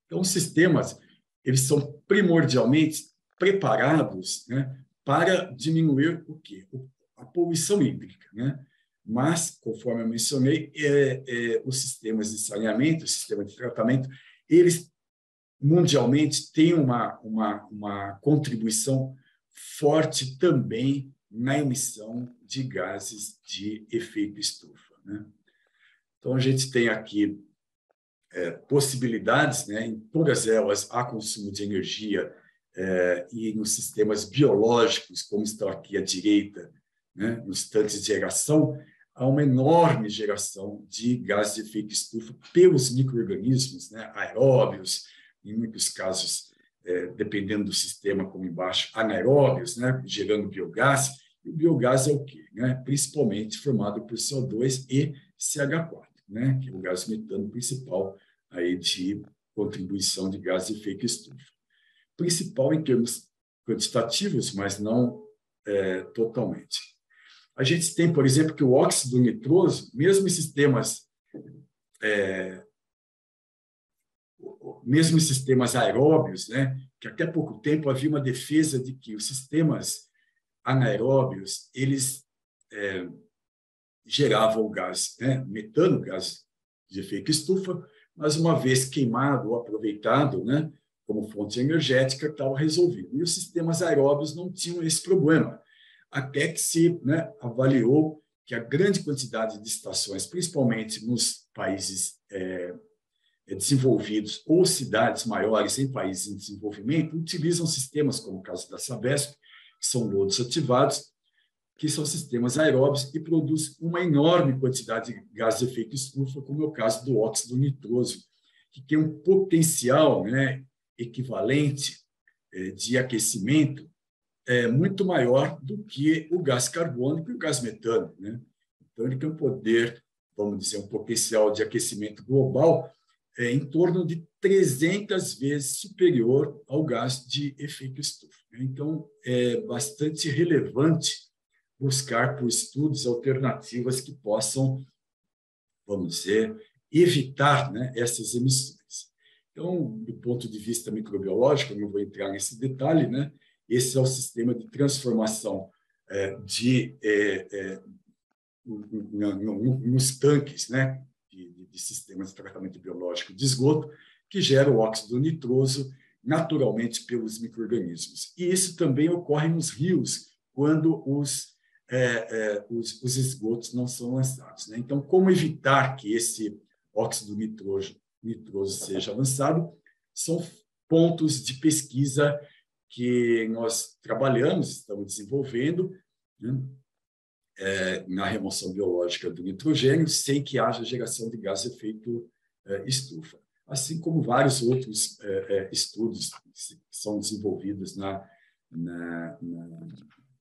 S3: Então, os sistemas eles são primordialmente preparados, né, para diminuir o quê? A poluição hídrica, né? Mas, conforme eu mencionei, os sistemas de saneamento, o sistema de tratamento, eles mundialmente têm uma contribuição forte também na emissão de gases de efeito estufa, né? Então, a gente tem aqui possibilidades, né? Em todas elas há consumo de energia e nos sistemas biológicos, como está aqui à direita, né? Nos tanques de geração, há uma enorme geração de gases de efeito estufa pelos micro-organismos, né? Aeróbios, em muitos casos, dependendo do sistema, como embaixo, anaeróbios, né? Gerando biogás. E o biogás é o quê? Né? Principalmente formado por CO2 e CH4, né? Que é o gás metano principal aí de contribuição de gás de efeito estufa. Principal em termos quantitativos, mas não totalmente. A gente tem, por exemplo, que o óxido nitroso, mesmo em sistemas aeróbios, né, que até pouco tempo havia uma defesa de que os sistemas anaeróbios eles geravam gás, né, metano, gás de efeito estufa, mas uma vez queimado ou aproveitado, né, como fonte energética, estava resolvido. E os sistemas aeróbios não tinham esse problema, até que se, né, avaliou que a grande quantidade de estações, principalmente nos países desenvolvidos ou cidades maiores em países em desenvolvimento, utilizam sistemas, como o caso da Sabesp, que são lodos ativados, que são sistemas aeróbios e produzem uma enorme quantidade de gás de efeito estufa, como é o caso do óxido nitroso, que tem um potencial, né, equivalente de aquecimento muito maior do que o gás carbônico e o gás metano, né? Então, ele tem um poder, vamos dizer, um potencial de aquecimento global em torno de 300 vezes superior ao gás de efeito estufa. Então, é bastante relevante buscar por estudos alternativas que possam, vamos dizer, evitar, né, essas emissões. Então, do ponto de vista microbiológico, eu não vou entrar nesse detalhe, né? Esse é o sistema de transformação nos tanques, né, de sistemas de tratamento biológico de esgoto, que gera o óxido nitroso naturalmente pelos micro-organismos. E isso também ocorre nos rios, quando os esgotos não são lançados, né? Então, como evitar que esse óxido nitroso seja lançado? São pontos de pesquisa que nós trabalhamos, estamos desenvolvendo, né, na remoção biológica do nitrogênio, sem que haja geração de gás de efeito estufa. assim como vários outros estudos que são desenvolvidos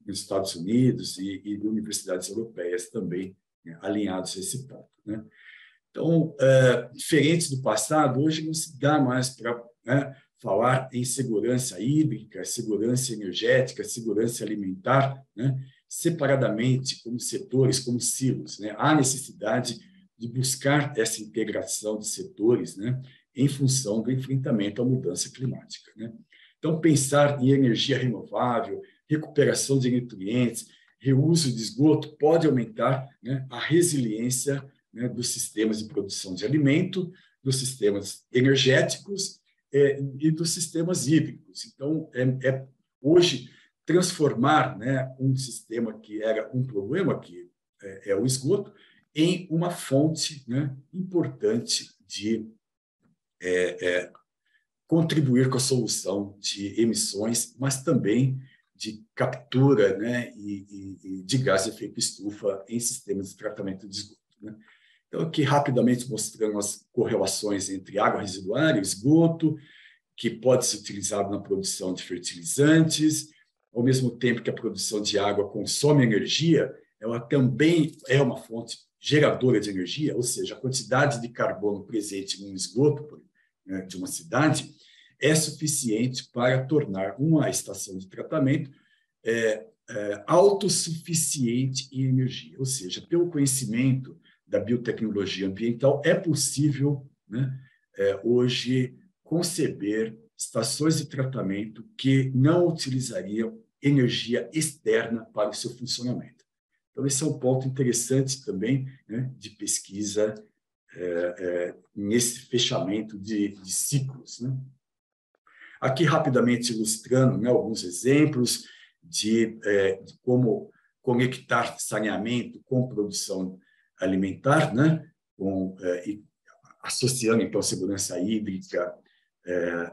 S3: nos Estados Unidos e universidades europeias também, né, alinhados a esse ponto, né? Então, diferente do passado, hoje não se dá mais para, né, falar em segurança hídrica, segurança energética, segurança alimentar, né, separadamente, como setores, como silos, né? Há necessidade de buscar essa integração de setores, né, em função do enfrentamento à mudança climática, né? Então, pensar em energia renovável, recuperação de nutrientes, reuso de esgoto pode aumentar, né, a resiliência, né, dos sistemas de produção de alimento, dos sistemas energéticos e dos sistemas hídricos. Então, hoje, transformar, né, um sistema que era um problema, que é o esgoto, em uma fonte, né, importante de contribuir com a solução de emissões, mas também de captura, né, e de gás de efeito estufa em sistemas de tratamento de esgoto, né? Então, aqui rapidamente mostrando as correlações entre água residuária e esgoto, que pode ser utilizado na produção de fertilizantes, ao mesmo tempo que a produção de água consome energia, ela também é uma fonte geradora de energia, ou seja, a quantidade de carbono presente no esgoto, né, de uma cidade é suficiente para tornar uma estação de tratamento autossuficiente em energia. Ou seja, pelo conhecimento da biotecnologia ambiental, é possível, né, hoje conceber estações de tratamento que não utilizariam energia externa para o seu funcionamento. Então, esse é um ponto interessante também, né, de pesquisa nesse fechamento de ciclos, né? Aqui, rapidamente ilustrando, né, alguns exemplos de como conectar saneamento com produção alimentar, né, associando, então, segurança hídrica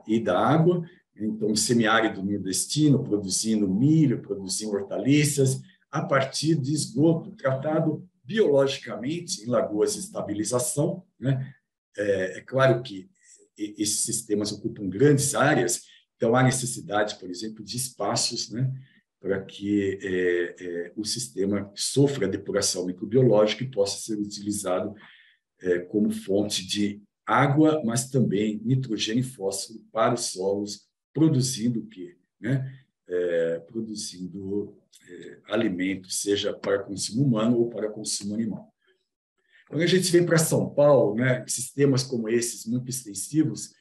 S3: e da água. Então, semiárido nordestino, produzindo milho, produzindo hortaliças, a partir de esgoto tratado biologicamente em lagoas de estabilização, né? É claro que esses sistemas ocupam grandes áreas, então há necessidade, por exemplo, de espaços, né, para que o sistema sofra depuração microbiológica e possa ser utilizado como fonte de água, mas também nitrogênio e fósforo para os solos, produzindo o quê? Né? Produzindo alimentos, seja para consumo humano ou para consumo animal. Quando a gente vem para São Paulo, né, sistemas como esses, muito extensivos,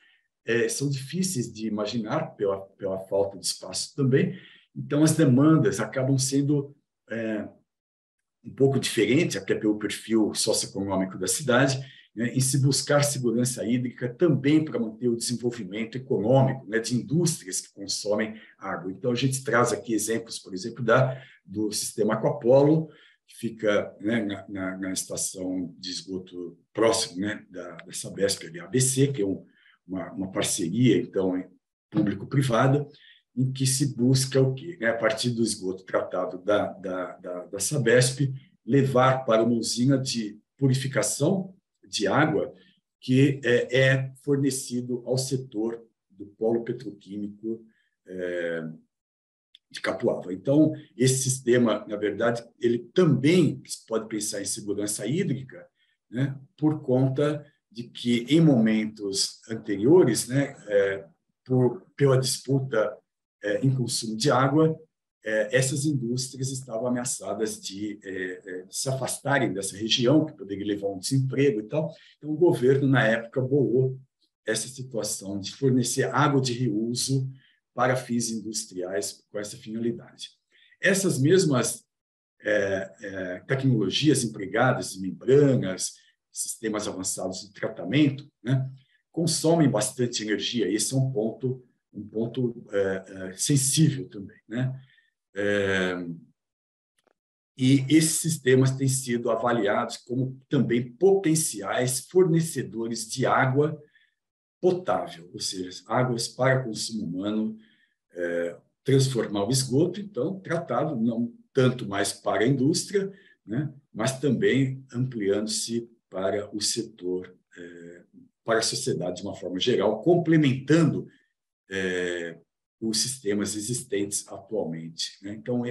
S3: são difíceis de imaginar pela falta de espaço também. Então, as demandas acabam sendo um pouco diferentes, até pelo perfil socioeconômico da cidade, né, em se buscar segurança hídrica também para manter o desenvolvimento econômico, né, de indústrias que consomem água. Então, a gente traz aqui exemplos, por exemplo, do sistema Aquapolo, que fica, né, na estação de esgoto próximo, né, da Sabesp, a ABC, que é uma parceria, então, público-privada, em que se busca o quê? A partir do esgoto tratado da Sabesp, levar para uma usina de purificação de água que é fornecido ao setor do polo petroquímico de Capuava. Então, esse sistema, na verdade, ele também pode pensar em segurança hídrica, né, por conta de que, em momentos anteriores, né, pela disputa em consumo de água, essas indústrias estavam ameaçadas de se afastarem dessa região, que poderia levar a um desemprego e tal. Então, o governo, na época, bolou essa situação de fornecer água de reuso para fins industriais com essa finalidade. Essas mesmas tecnologias empregadas em membranas, sistemas avançados de tratamento, né, consomem bastante energia. Esse é um ponto sensível também, né? E esses sistemas têm sido avaliados como também potenciais fornecedores de água potável, ou seja, águas para consumo humano, transformar o esgoto, então, tratado não tanto mais para a indústria, né, mas também ampliando-se para o setor para a sociedade de uma forma geral, complementando os sistemas existentes atualmente, né? Então,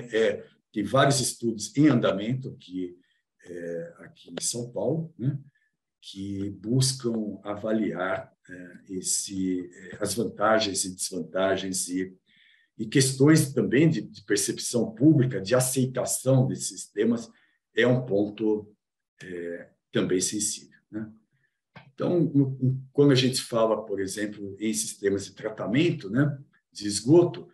S3: tem vários estudos em andamento aqui em São Paulo, né, que buscam avaliar as vantagens e desvantagens e questões também de percepção pública, de aceitação desses sistemas, é um ponto também sensível, né? Então, quando a gente fala, por exemplo, em sistemas de tratamento, né, de esgoto,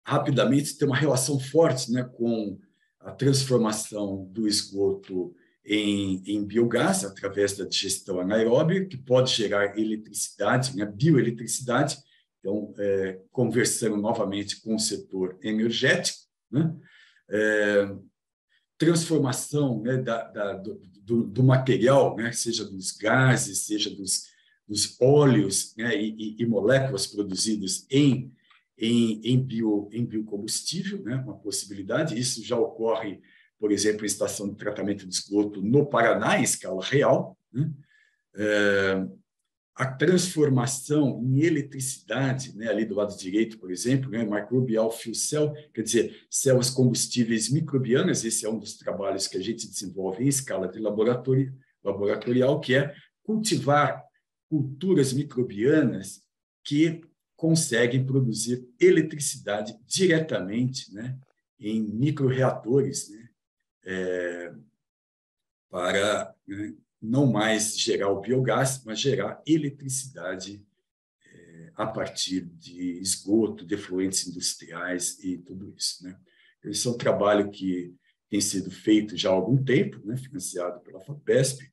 S3: rapidamente tem uma relação forte, né, com a transformação do esgoto em biogás, através da digestão anaeróbica, que pode gerar eletricidade, né, bioeletricidade. Então, conversando novamente com o setor energético, né, transformação, né, do material, né, seja dos gases, seja dos óleos, né, e moléculas produzidas em biocombustível, né, uma possibilidade. Isso já ocorre, por exemplo, em estação de tratamento de esgoto no Paraná, em escala real, né? A transformação em eletricidade, né, ali do lado direito, por exemplo, né, microbial fuel cell, quer dizer, células combustíveis microbianas. Esse é um dos trabalhos que a gente desenvolve em escala de laboratorial, que é cultivar culturas microbianas que conseguem produzir eletricidade diretamente, né, em microreatores, né, para, né, não mais gerar o biogás, mas gerar eletricidade a partir de esgoto, de efluentes industriais e tudo isso, né? Esse é um trabalho que tem sido feito já há algum tempo, né, financiado pela FAPESP.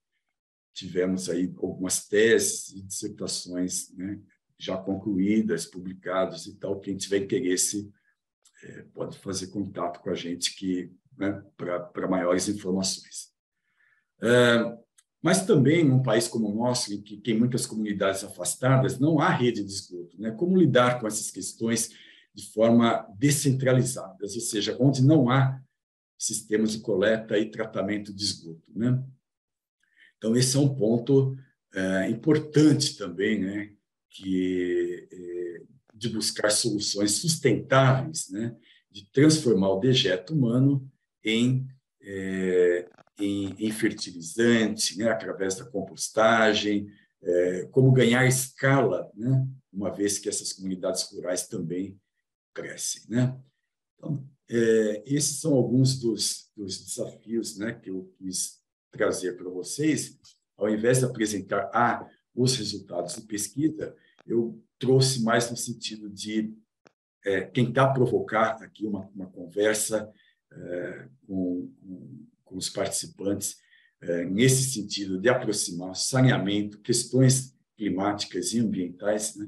S3: Tivemos aí algumas teses e dissertações, né, já concluídas, publicadas e tal. Quem tiver interesse pode fazer contato com a gente né, para maiores informações. Mas também, num país como o nosso, em que tem muitas comunidades afastadas, não há rede de esgoto, né? Como lidar com essas questões de forma descentralizada, ou seja, onde não há sistemas de coleta e tratamento de esgoto, né? Então, esse é um ponto importante também, né? De buscar soluções sustentáveis, né, de transformar o dejeto humano em fertilizante, né, através da compostagem, como ganhar escala, né, uma vez que essas comunidades rurais também crescem, né? Então, esses são alguns dos desafios, né, que eu quis trazer para vocês. Ao invés de apresentar os resultados de pesquisa, eu trouxe mais no sentido de tentar provocar aqui uma conversa com os participantes, nesse sentido de aproximar saneamento, questões climáticas e ambientais, né,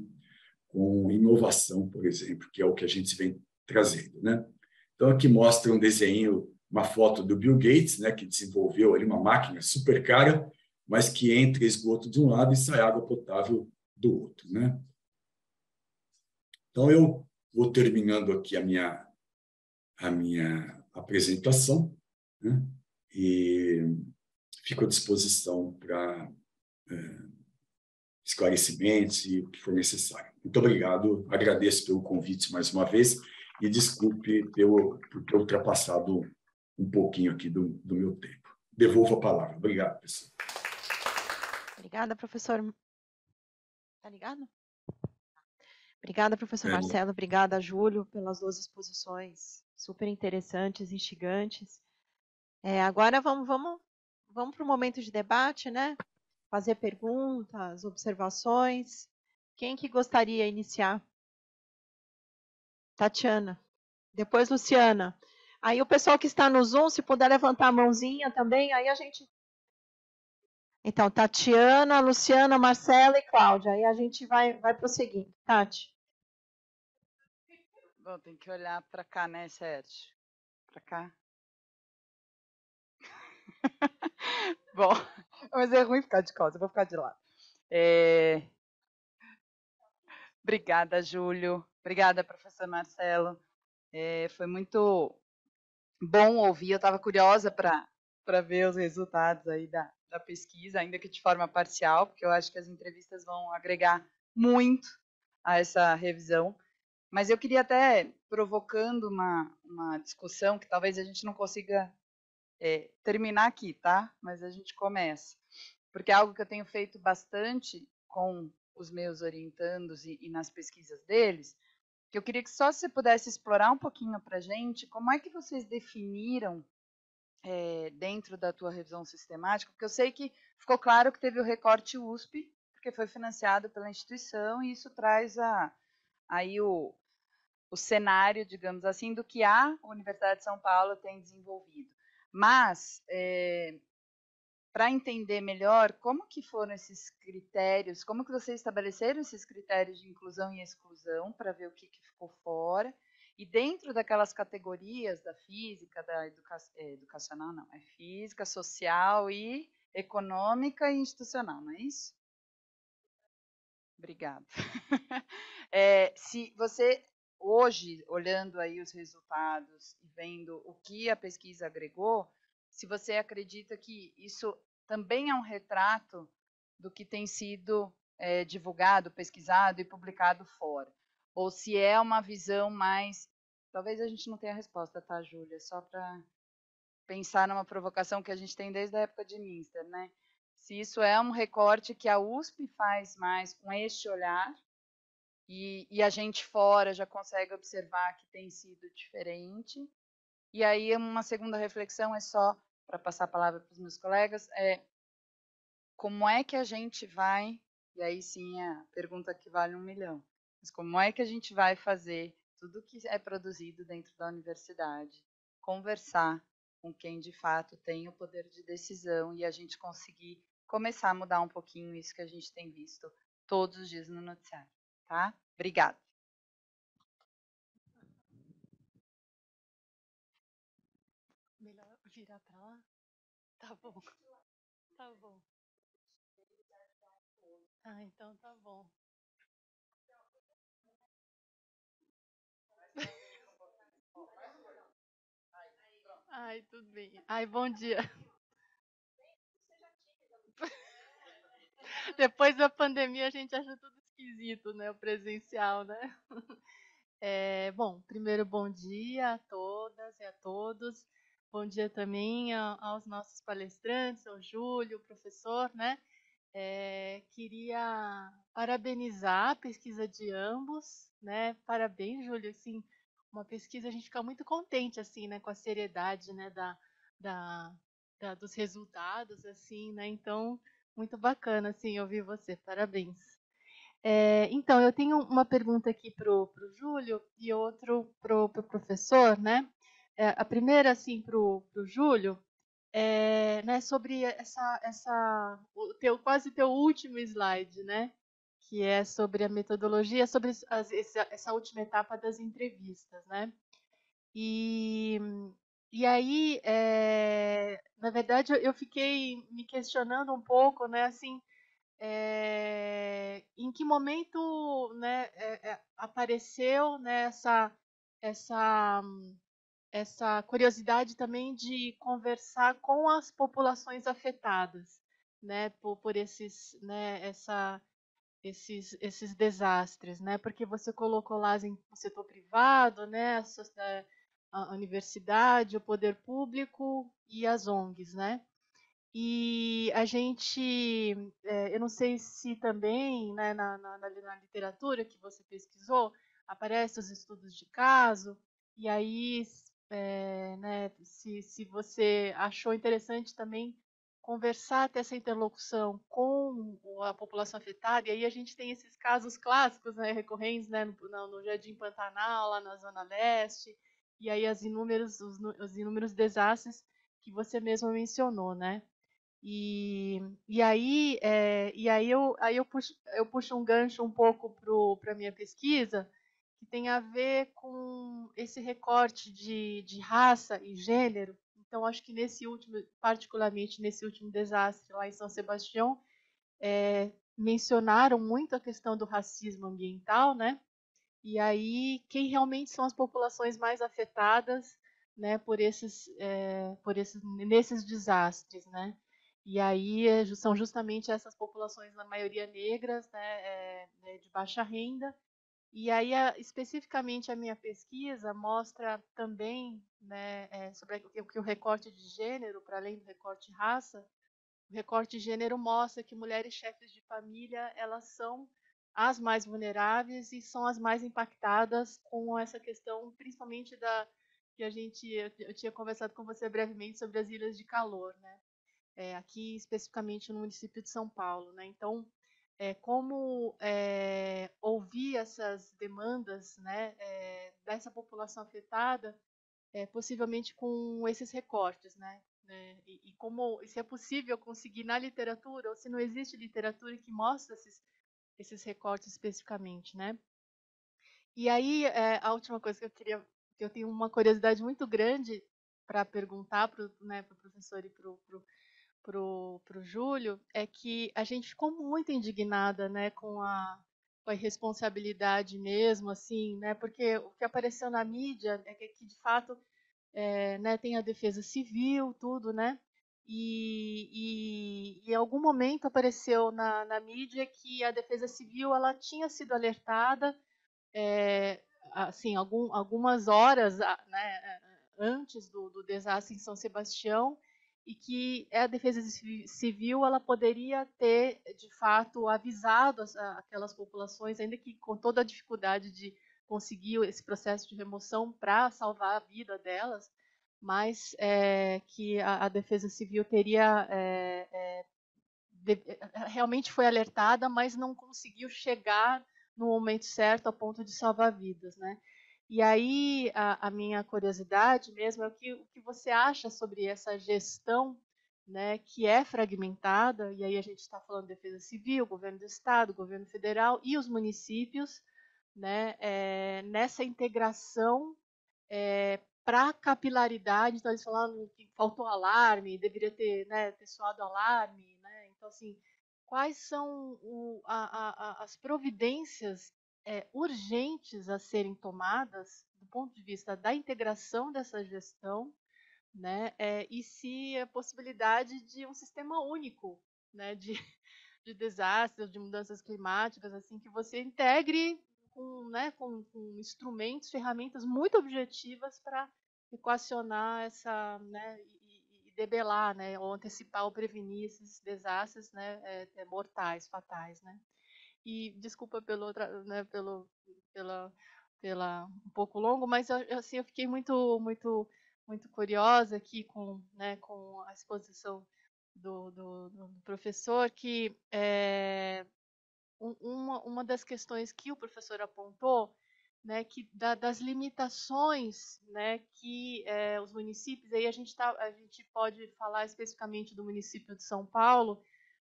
S3: com inovação, por exemplo, que é o que a gente vem trazendo, né? Então, aqui mostra um desenho, uma foto do Bill Gates, né, que desenvolveu ali uma máquina super cara, mas que entra esgoto de um lado e sai água potável do outro, né? Então, eu vou terminando aqui a minha apresentação, né? E fico à disposição para esclarecimentos e o que for necessário. Muito obrigado, agradeço pelo convite mais uma vez e desculpe por ter ultrapassado um pouquinho aqui do meu tempo. Devolvo a palavra. Obrigado, pessoal.
S1: Obrigada, professor. Tá ligado? Obrigada, professor Marcelo. Obrigada, Júlio, pelas duas exposições super interessantes, instigantes. Agora vamos para o momento de debate, né? Fazer perguntas, observações. Quem que gostaria de iniciar? Tatiana. Depois, Luciana. Aí o pessoal que está no Zoom, se puder levantar a mãozinha também, aí a gente... Então, Tatiana, Luciana, Marcela e Cláudia. Aí a gente vai prosseguindo. Tati.
S4: Bom, tem que olhar para cá, né, Sérgio? Para cá. Bom, mas é ruim ficar de costas, eu vou ficar de lado. Obrigada, Júlio. Obrigada, professor Marcelo. Foi muito bom ouvir. Eu estava curiosa para para ver os resultados aí da pesquisa, ainda que de forma parcial, porque eu acho que as entrevistas vão agregar muito a essa revisão. Mas eu queria até, provocando uma discussão, que talvez a gente não consiga terminar aqui, tá? Mas a gente começa. Porque é algo que eu tenho feito bastante com os meus orientandos e nas pesquisas deles, que eu queria que só você pudesse explorar um pouquinho para a gente como é que vocês definiram dentro da tua revisão sistemática, porque eu sei que ficou claro que teve o recorte USP, porque foi financiado pela instituição, e isso traz aí o cenário, digamos assim, do que a Universidade de São Paulo tem desenvolvido. Mas, para entender melhor como que foram esses critérios, como que vocês estabeleceram esses critérios de inclusão e exclusão, para ver o que ficou fora, e dentro daquelas categorias da física, da educacional, não, é física, social e econômica e institucional, não é isso? Obrigada. Se você, hoje, olhando aí os resultados e vendo o que a pesquisa agregou, se você acredita que isso também é um retrato do que tem sido divulgado, pesquisado e publicado fora, ou se é uma visão mais... Talvez a gente não tenha a resposta, tá, Júlia? Só para pensar numa provocação que a gente tem desde a época de Münster, né? Se isso é um recorte que a USP faz mais com este olhar, e a gente fora já consegue observar que tem sido diferente. E aí uma segunda reflexão é só, para passar a palavra para os meus colegas, como é que a gente vai, e aí sim é a pergunta que vale 1 milhão, mas como é que a gente vai fazer tudo que é produzido dentro da universidade, conversar com quem de fato tem o poder de decisão e a gente conseguir começar a mudar um pouquinho isso que a gente tem visto todos os dias no noticiário, tá? Obrigada.
S5: Melhor virar para lá? Tá bom. Tá bom. Ah, então tá bom. Ai, tudo bem. Ai, bom dia. Depois da pandemia a gente acha tudo esquisito, né? O presencial, né? Bom, primeiro bom dia a todas e a todos. Bom dia também aos nossos palestrantes, ao Júlio, professor, né? Queria parabenizar a pesquisa de ambos, né? Parabéns, Júlio, assim, uma pesquisa, a gente fica muito contente, assim, né, com a seriedade, né, da, dos resultados, assim, né? Então, muito bacana, assim, ouvir você. Parabéns. Então, eu tenho uma pergunta aqui para o Júlio e outro para o professor, né? A primeira, assim, para o Júlio, né, sobre quase teu último slide, né? Que é sobre a metodologia, sobre essa última etapa das entrevistas, né? E aí, na verdade, eu fiquei me questionando um pouco, né? Assim, em que momento, né, apareceu, né, essa essa curiosidade também de conversar com as populações afetadas, né, por esses, né, esses desastres, né, porque você colocou lá o setor privado, né, a universidade, o poder público e as ONGs, né, e a gente, eu não sei se também, né, na literatura que você pesquisou, aparece os estudos de caso, e aí, né, se você achou interessante também conversar, ter essa interlocução com a população afetada, e aí a gente tem esses casos clássicos, né, recorrentes, né, no Jardim Pantanal, lá na Zona Leste, e aí os inúmeros desastres que você mesmo mencionou, né? Eu puxo um gancho um pouco para a minha pesquisa, que tem a ver com esse recorte de raça e gênero. Então, acho que particularmente nesse último desastre lá em São Sebastião, mencionaram muito a questão do racismo ambiental, né? E aí, quem realmente são as populações mais afetadas né, nesses desastres, né? E aí são justamente essas populações, na maioria negras, né, de baixa renda. E aí, especificamente, a minha pesquisa mostra também, né, sobre o recorte de gênero, para além do recorte de raça, o recorte de gênero mostra que mulheres chefes de família, elas são as mais vulneráveis e são as mais impactadas com essa questão, principalmente que eu tinha conversado com você brevemente sobre as ilhas de calor, né? Aqui especificamente no município de São Paulo, né? Então, como ouvir essas demandas, né, dessa população afetada, possivelmente com esses recortes, né? E se é possível conseguir na literatura, ou se não existe literatura que mostre esses recortes especificamente, né? E aí, a última coisa que eu tenho uma curiosidade muito grande para perguntar para o, né, professor e para o Júlio, é que a gente ficou muito indignada, né, com a irresponsabilidade mesmo, assim, né? Porque o que apareceu na mídia é que de fato, né, tem a defesa civil, tudo, né? E em algum momento apareceu na mídia que a defesa civil ela tinha sido alertada, assim, algumas horas, né, antes do desastre em São Sebastião, e que a defesa civil ela poderia ter, de fato, avisado aquelas populações, ainda que com toda a dificuldade de conseguir esse processo de remoção para salvar a vida delas, mas que a defesa civil teria realmente foi alertada, mas não conseguiu chegar no momento certo a ponto de salvar vidas, né? E aí a minha curiosidade mesmo é o que você acha sobre essa gestão, né, que é fragmentada, e aí a gente está falando de defesa civil, governo do estado, governo federal e os municípios, né, nessa integração para capilaridade. Então eles falaram que faltou alarme, deveria ter, né, ter soado alarme, né? Então assim, quais são as providências urgentes a serem tomadas do ponto de vista da integração dessa gestão, né? E se a possibilidade de um sistema único, né? De desastres, de mudanças climáticas, assim, que você integre né, com instrumentos, ferramentas muito objetivas para equacionar essa, né, e debelar, né, ou antecipar ou prevenir esses desastres, né, mortais, fatais, né. E desculpa né, pela um pouco longo, mas assim, eu fiquei muito curiosa aqui né, com a exposição do professor, que uma das questões que o professor apontou, né, que das limitações, né, que os municípios, aí a gente pode falar especificamente do município de São Paulo,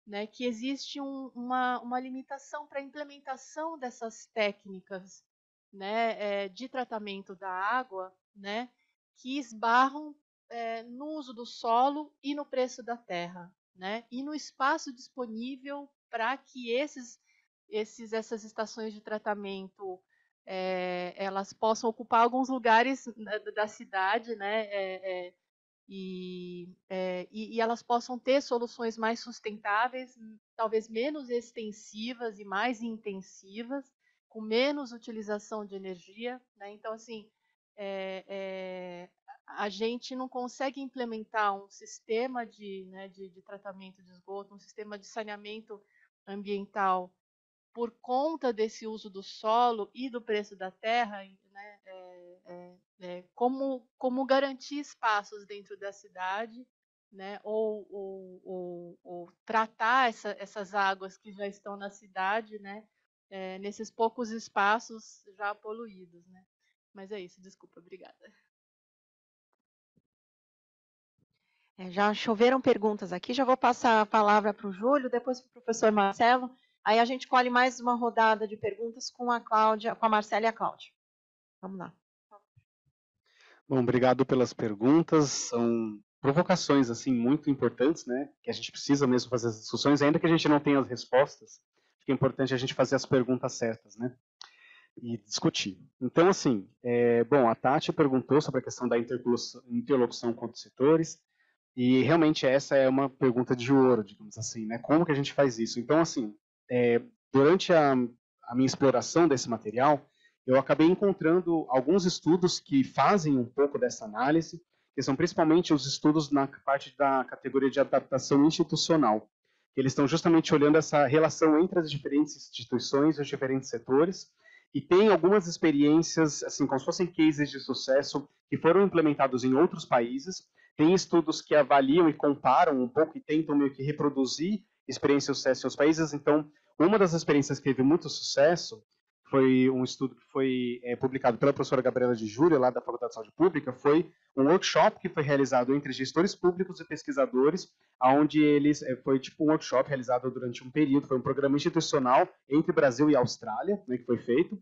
S5: né, que existe uma limitação para a implementação dessas técnicas, né, de tratamento da água, né, que esbarram no uso do solo e no preço da terra, né, e no espaço disponível para que essas estações de tratamento elas possam ocupar alguns lugares da cidade, né, e elas possam ter soluções mais sustentáveis, talvez menos extensivas e mais intensivas, com menos utilização de energia, né? Então, assim, a gente não consegue implementar um sistema né, de tratamento de esgoto, um sistema de saneamento ambiental por conta desse uso do solo e do preço da terra, né, como garantir espaços dentro da cidade, né, ou tratar essas águas que já estão na cidade, né, nesses poucos espaços já poluídos, né. Mas é isso, desculpa, obrigada.
S1: Já choveram perguntas aqui, já vou passar a palavra para o Júlio, depois para o professor Marcelo, aí a gente colhe mais uma rodada de perguntas com a Cláudia, com a Marcela e a Cláudia. Vamos lá.
S2: Bom, obrigado pelas perguntas, são provocações assim muito importantes, né, que a gente precisa mesmo fazer as discussões, ainda que a gente não tenha as respostas, acho que é importante a gente fazer as perguntas certas, né. e discutir. Então, assim, bom, a Tati perguntou sobre a questão da interlocução com os setores, e realmente essa é uma pergunta de ouro, digamos assim, né? Como que a gente faz isso? Então, assim, durante a minha exploração desse material, eu acabei encontrando alguns estudos que fazem um pouco dessa análise, que são principalmente os estudos na parte da categoria de adaptação institucional. Eles estão justamente olhando essa relação entre as diferentes instituições e os diferentes setores, e tem algumas experiências, assim, como se fossem cases de sucesso, que foram implementados em outros países. Tem estudos que avaliam e comparam um pouco e tentam meio que reproduzir experiências de sucesso em outros países. Então, uma das experiências que teve muito sucesso foi um estudo que foi publicado pela professora Gabriela de Júlia, lá da Faculdade de Saúde Pública, foi um workshop que foi realizado entre gestores públicos e pesquisadores, onde foi tipo um workshop realizado durante um período, foi um programa institucional entre Brasil e Austrália, né, que foi feito,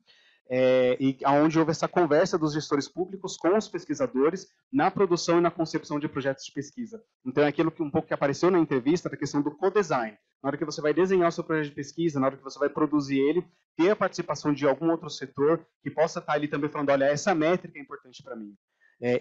S2: e onde houve essa conversa dos gestores públicos com os pesquisadores na produção e na concepção de projetos de pesquisa. Então, é aquilo que um pouco que apareceu na entrevista, da questão do co-design. Na hora que você vai desenhar o seu projeto de pesquisa, na hora que você vai produzir ele, ter a participação de algum outro setor que possa estar ali também falando, olha, essa métrica é importante para mim.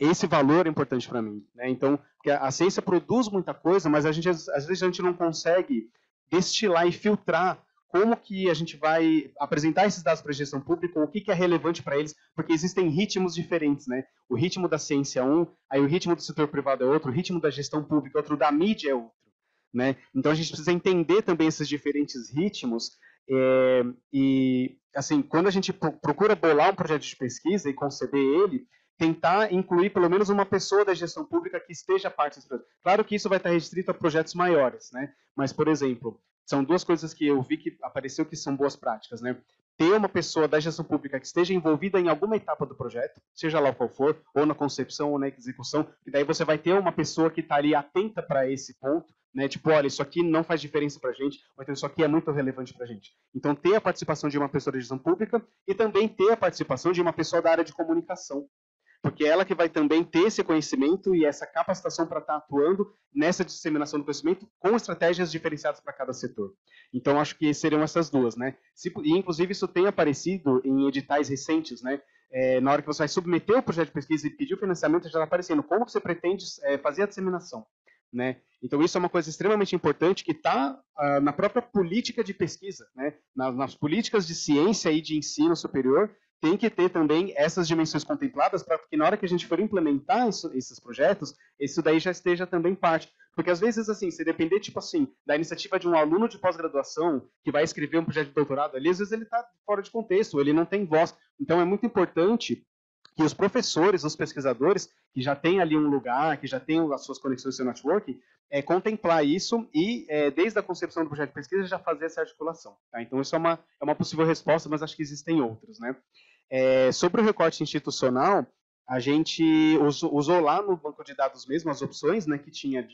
S2: Esse valor é importante para mim. Né? Então, a ciência produz muita coisa, mas às vezes a gente não consegue destilar e filtrar como que a gente vai apresentar esses dados para a gestão pública, o que é relevante para eles, porque existem ritmos diferentes, né? O ritmo da ciência é um, aí o ritmo do setor privado é outro, o ritmo da gestão pública é outro, da mídia é outro, né? Então a gente precisa entender também esses diferentes ritmos, e assim, quando a gente procura bolar um projeto de pesquisa e conceber ele, tentar incluir pelo menos uma pessoa da gestão pública que esteja parte desse projeto. Claro que isso vai estar restrito a projetos maiores, né? Mas, por exemplo, são duas coisas que eu vi que apareceu que são boas práticas, né? Ter uma pessoa da gestão pública que esteja envolvida em alguma etapa do projeto, seja lá qual for, ou na concepção ou na execução, e daí você vai ter uma pessoa que está ali atenta para esse ponto, né? Tipo, olha, isso aqui não faz diferença para a gente, ou então isso aqui é muito relevante para a gente. Então, ter a participação de uma pessoa da gestão pública e também ter a participação de uma pessoa da área de comunicação, porque é ela que vai também ter esse conhecimento e essa capacitação para estar atuando nessa disseminação do conhecimento com estratégias diferenciadas para cada setor. Então, acho que seriam essas duas, né? E, inclusive, isso tem aparecido em editais recentes, né? Na hora que você vai submeter o projeto de pesquisa e pedir o financiamento, já está aparecendo como você pretende fazer a disseminação, né? Então, isso é uma coisa extremamente importante que está na própria política de pesquisa, né? Nas políticas de ciência e de ensino superior, tem que ter também essas dimensões contempladas para que na hora que a gente for implementar esses projetos, isso daí já esteja também parte. Porque às vezes, assim, se depender, tipo assim, da iniciativa de um aluno de pós-graduação que vai escrever um projeto de doutorado ali, às vezes ele está fora de contexto, ele não tem voz. Então é muito importante que os professores, os pesquisadores, que já têm ali um lugar, que já têm as suas conexões, seu networking, contemplar isso e, desde a concepção do projeto de pesquisa, já fazer essa articulação. Tá? Então, isso é uma possível resposta, mas acho que existem outros, né? Sobre o recorte institucional, a gente usou lá no banco de dados mesmo as opções, né, que tinha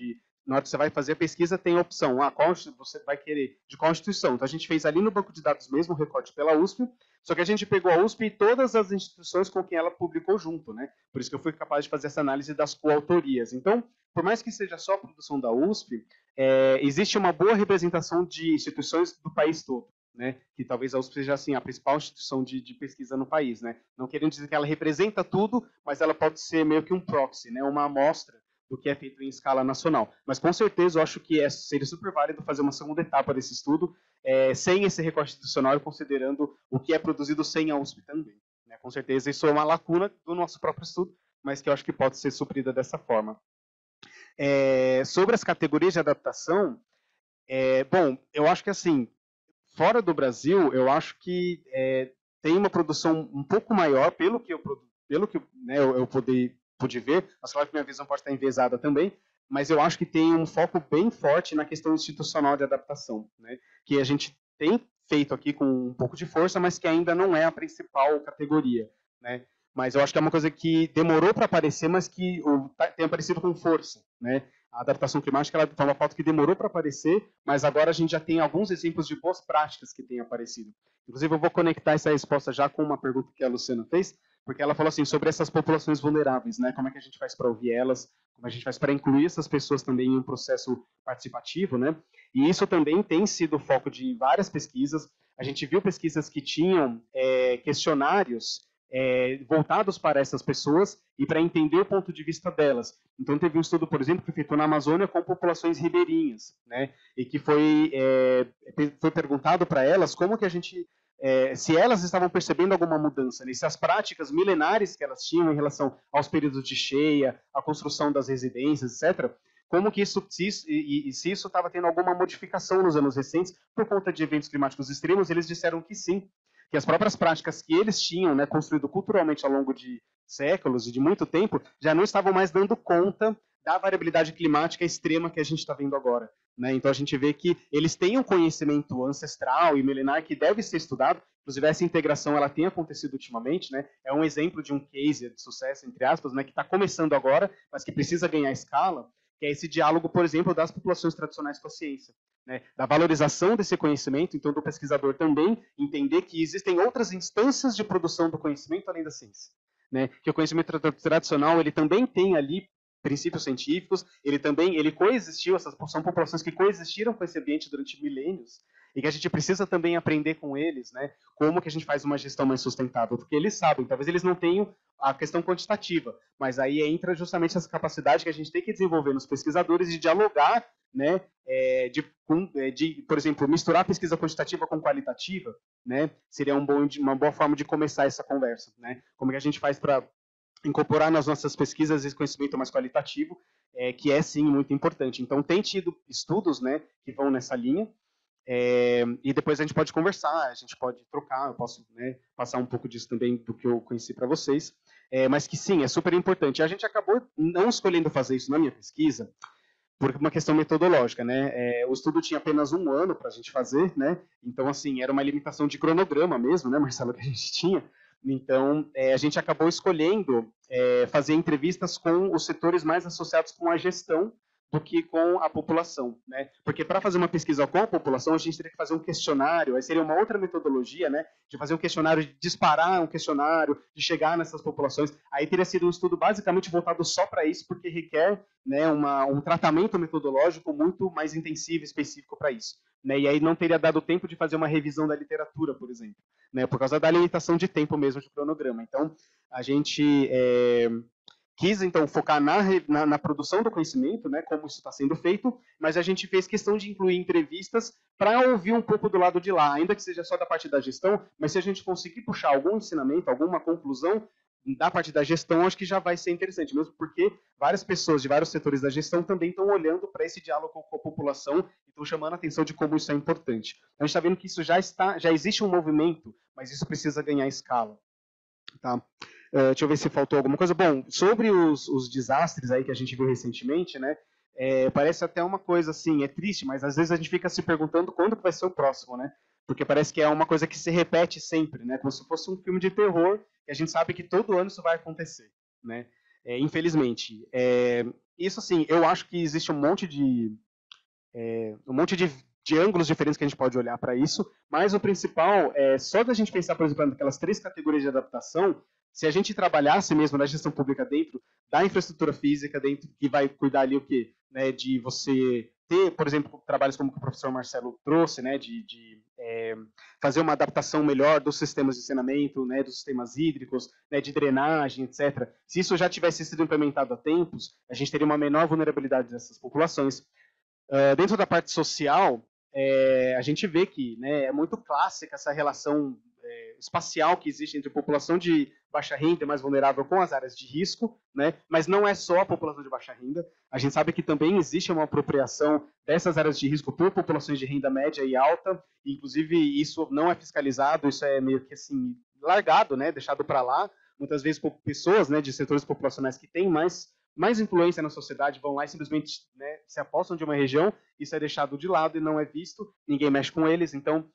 S2: na hora que você vai fazer a pesquisa, tem a opção, qual você vai querer, de qual instituição. Então, a gente fez ali no banco de dados mesmo o recorte pela USP, só que a gente pegou a USP e todas as instituições com quem ela publicou junto, né? Por isso que eu fui capaz de fazer essa análise das coautorias. Então, por mais que seja só a produção da USP, existe uma boa representação de instituições do país todo. Né, que talvez a USP seja assim, a principal instituição de pesquisa no país. Né? Não querendo dizer que ela representa tudo, mas ela pode ser meio que um proxy, né, uma amostra do que é feito em escala nacional. Mas com certeza eu acho que seria super válido fazer uma segunda etapa desse estudo, sem esse recorte institucional e considerando o que é produzido sem a USP também. Né? Com certeza isso é uma lacuna do nosso próprio estudo, mas que eu acho que pode ser suprida dessa forma. Sobre as categorias de adaptação, bom, eu acho que assim, fora do Brasil, eu acho que tem uma produção um pouco maior, pelo que né, eu pude ver, mas claro que minha visão pode estar enviesada também, mas eu acho que tem um foco bem forte na questão institucional de adaptação, né, que a gente tem feito aqui com um pouco de força, mas que ainda não é a principal categoria. Né, mas eu acho que é uma coisa que demorou para aparecer, mas que tem aparecido com força, né? A adaptação climática ela foi uma pauta que demorou para aparecer, mas agora a gente já tem alguns exemplos de boas práticas que têm aparecido. Inclusive, eu vou conectar essa resposta já com uma pergunta que a Luciana fez, porque ela falou assim sobre essas populações vulneráveis, né? Como é que a gente faz para ouvir elas, como a gente faz para incluir essas pessoas também em um processo participativo, né? E isso também tem sido foco de várias pesquisas. A gente viu pesquisas que tinham questionários voltados para essas pessoas e para entender o ponto de vista delas. Então, teve um estudo, por exemplo, que foi feito na Amazônia com populações ribeirinhas, né? E que foi perguntado para elas como que a gente... se elas estavam percebendo alguma mudança, né? Se as práticas milenares que elas tinham em relação aos períodos de cheia, a construção das residências, etc., como que se isso estava tendo alguma modificação nos anos recentes por conta de eventos climáticos extremos. Eles disseram que sim, que as próprias práticas que eles tinham, né, construído culturalmente ao longo de séculos e de muito tempo, já não estavam mais dando conta da variabilidade climática extrema que a gente está vendo agora, né? Então a gente vê que eles têm um conhecimento ancestral e milenar que deve ser estudado. Inclusive essa integração ela tem acontecido ultimamente, né? É um exemplo de um case de sucesso, entre aspas, né, que está começando agora, mas que precisa ganhar escala, que é esse diálogo, por exemplo, das populações tradicionais com a ciência, né? Da valorização desse conhecimento, então do pesquisador também entender que existem outras instâncias de produção do conhecimento além da ciência, né? Que o conhecimento tradicional ele também tem ali princípios científicos, ele coexistiu, são populações que coexistiram com esse ambiente durante milênios, e que a gente precisa também aprender com eles, né, como que a gente faz uma gestão mais sustentável, porque eles sabem, talvez eles não tenham a questão quantitativa, mas aí entra justamente essa capacidade que a gente tem que desenvolver nos pesquisadores de dialogar, né, por exemplo, misturar pesquisa quantitativa com qualitativa, né, seria uma boa forma de começar essa conversa, né, como que a gente faz para incorporar nas nossas pesquisas esse conhecimento mais qualitativo, que é sim muito importante. Então tem tido estudos, né, que vão nessa linha, e depois a gente pode conversar, a gente pode trocar, eu posso, né, passar um pouco disso também do que eu conheci para vocês, mas que sim, é super importante. A gente acabou não escolhendo fazer isso na minha pesquisa por uma questão metodológica, né? O estudo tinha apenas 1 ano para a gente fazer, né? Então assim era uma limitação de cronograma mesmo, né, Marcelo, que a gente tinha. Então, a gente acabou escolhendo fazer entrevistas com os setores mais associados com a gestão do que com a população, né? Porque para fazer uma pesquisa com a população, a gente teria que fazer um questionário, aí seria uma outra metodologia, né? De fazer um questionário, de disparar um questionário, de chegar nessas populações. Aí teria sido um estudo basicamente voltado só para isso, porque requer, né, um tratamento metodológico muito mais intensivo e específico para isso, né? E aí não teria dado tempo de fazer uma revisão da literatura, por exemplo, né, por causa da limitação de tempo mesmo de cronograma. Então, a gente quis, então, focar na produção do conhecimento, né, como isso está sendo feito, mas a gente fez questão de incluir entrevistas para ouvir um pouco do lado de lá, ainda que seja só da parte da gestão, mas se a gente conseguir puxar algum ensinamento, alguma conclusão da parte da gestão, acho que já vai ser interessante, mesmo porque várias pessoas de vários setores da gestão também estão olhando para esse diálogo com a população e estão chamando a atenção de como isso é importante. A gente está vendo que isso já existe um movimento, mas isso precisa ganhar escala. Tá? Deixa eu ver se faltou alguma coisa. Bom, sobre os desastres aí que a gente viu recentemente, né? Parece até uma coisa assim, é triste, mas às vezes a gente fica se perguntando quando vai ser o próximo, né? Porque parece que é uma coisa que se repete sempre, né? Como se fosse um filme de terror, que a gente sabe que todo ano isso vai acontecer, né? Infelizmente. Isso, assim, eu acho que existe um monte de ângulos diferentes que a gente pode olhar para isso, mas o principal é só da gente pensar, por exemplo, naquelas 3 categorias de adaptação. Se a gente trabalhasse mesmo na gestão pública dentro da infraestrutura física, dentro que vai cuidar ali o quê? Né, de você ter, por exemplo, trabalhos como que o professor Marcelo trouxe, né, de fazer uma adaptação melhor dos sistemas de saneamento, né, dos sistemas hídricos, né, de drenagem, etc. Se isso já tivesse sido implementado há tempos, a gente teria uma menor vulnerabilidade dessas populações. Dentro da parte social, a gente vê que, né, é muito clássica essa relação espacial que existe entre a população de baixa renda mais vulnerável com as áreas de risco, né? Mas não é só a população de baixa renda. A gente sabe que também existe uma apropriação dessas áreas de risco por populações de renda média e alta, e, inclusive isso não é fiscalizado, isso é meio que assim largado, né? Deixado para lá. Muitas vezes por pessoas, né, de setores populacionais que têm mais influência na sociedade vão lá e simplesmente, né, se apostam de uma região, isso é deixado de lado e não é visto, ninguém mexe com eles. Então,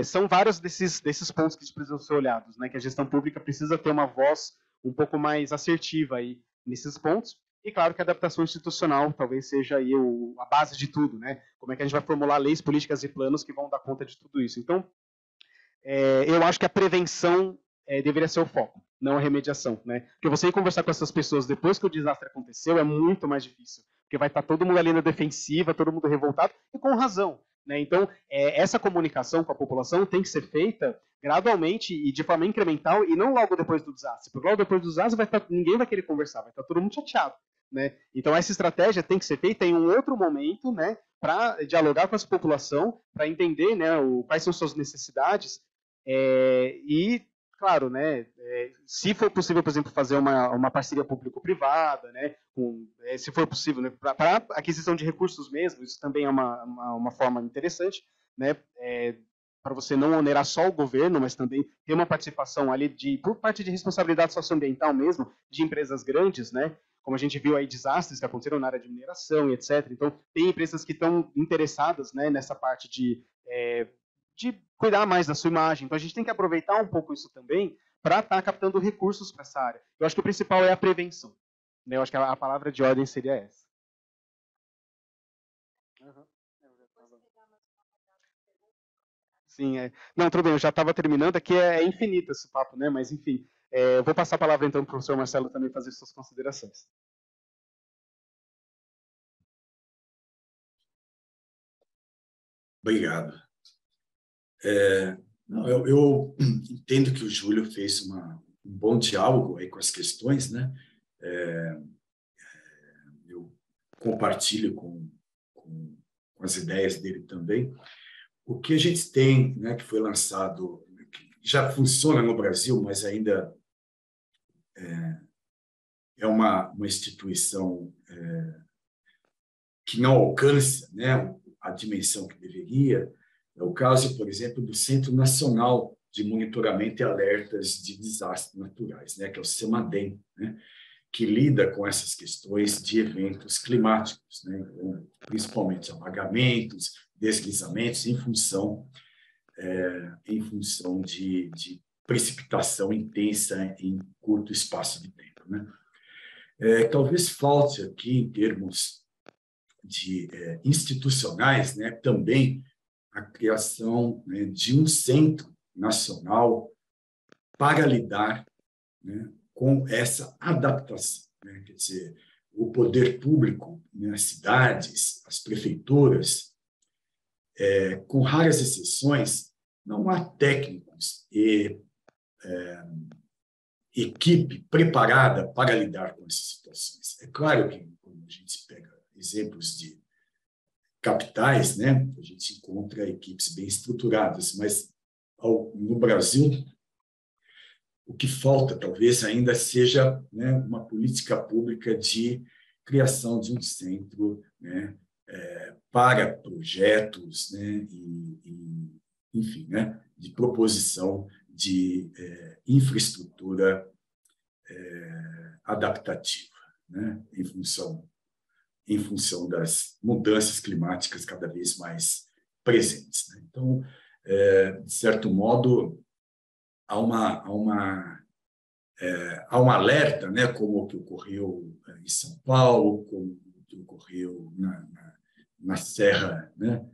S2: são vários desses pontos que precisam ser olhados, né, que a gestão pública precisa ter uma voz um pouco mais assertiva aí nesses pontos. E claro que a adaptação institucional talvez seja aí a base de tudo, né? Como é que a gente vai formular leis, políticas e planos que vão dar conta de tudo isso. Então, eu acho que a prevenção deveria ser o foco, não a remediação, né? Porque você ir conversar com essas pessoas depois que o desastre aconteceu é muito mais difícil, porque vai estar todo mundo ali na defensiva, todo mundo revoltado, e com razão, né? Então, essa comunicação com a população tem que ser feita gradualmente e de forma incremental e não logo depois do desastre, porque logo depois do desastre ninguém vai querer conversar, vai estar todo mundo chateado, né? Então, essa estratégia tem que ser feita em um outro momento, né, para dialogar com essa população, para entender, né, quais são suas necessidades e, claro, né, se for possível, por exemplo, fazer uma parceria público-privada, né, se for possível, né, para aquisição de recursos mesmo, isso também é uma forma interessante, né, para você não onerar só o governo, mas também ter uma participação ali por parte de responsabilidade socioambiental mesmo, de empresas grandes, né, como a gente viu aí desastres que aconteceram na área de mineração e etc. Então, tem empresas que estão interessadas, né, nessa parte de cuidar mais da sua imagem. Então, a gente tem que aproveitar um pouco isso também para estar captando recursos para essa área. Eu acho que o principal é a prevenção, né? Eu acho que a palavra de ordem seria essa. Sim, Não, tudo bem, eu já estava terminando, aqui é infinito esse papo, né? Mas, enfim, eu vou passar a palavra, então, para o professor Marcelo também fazer suas considerações.
S3: Obrigado. Eu entendo que o Júlio fez um bom diálogo aí com as questões, né? Eu compartilho com as ideias dele também. O que a gente tem, né, que foi lançado, que já funciona no Brasil, mas ainda é uma instituição que não alcança, né, a dimensão que deveria. É o caso, por exemplo, do Centro Nacional de Monitoramento e Alertas de Desastres Naturais, né, que é o CEMADEM, né, que lida com essas questões de eventos climáticos, né, principalmente alagamentos, deslizamentos, em função de precipitação intensa em curto espaço de tempo, né? Talvez falte aqui, em termos institucionais, né, também a criação, né, de um centro nacional para lidar, né, com essa adaptação, né? Quer dizer, o poder público, né, as cidades, as prefeituras, com raras exceções, não há técnicos e equipe preparada para lidar com essas situações. É claro que, quando a gente pega exemplos de capitais, né, a gente encontra equipes bem estruturadas, mas no Brasil, o que falta talvez ainda seja, né, uma política pública de criação de um centro, né, para projetos, né, enfim, né, de proposição de infraestrutura adaptativa, né, em função das mudanças climáticas cada vez mais presentes, né? Então, de certo modo, há um alerta, né, como o que ocorreu em São Paulo, como o que ocorreu na Serra, né,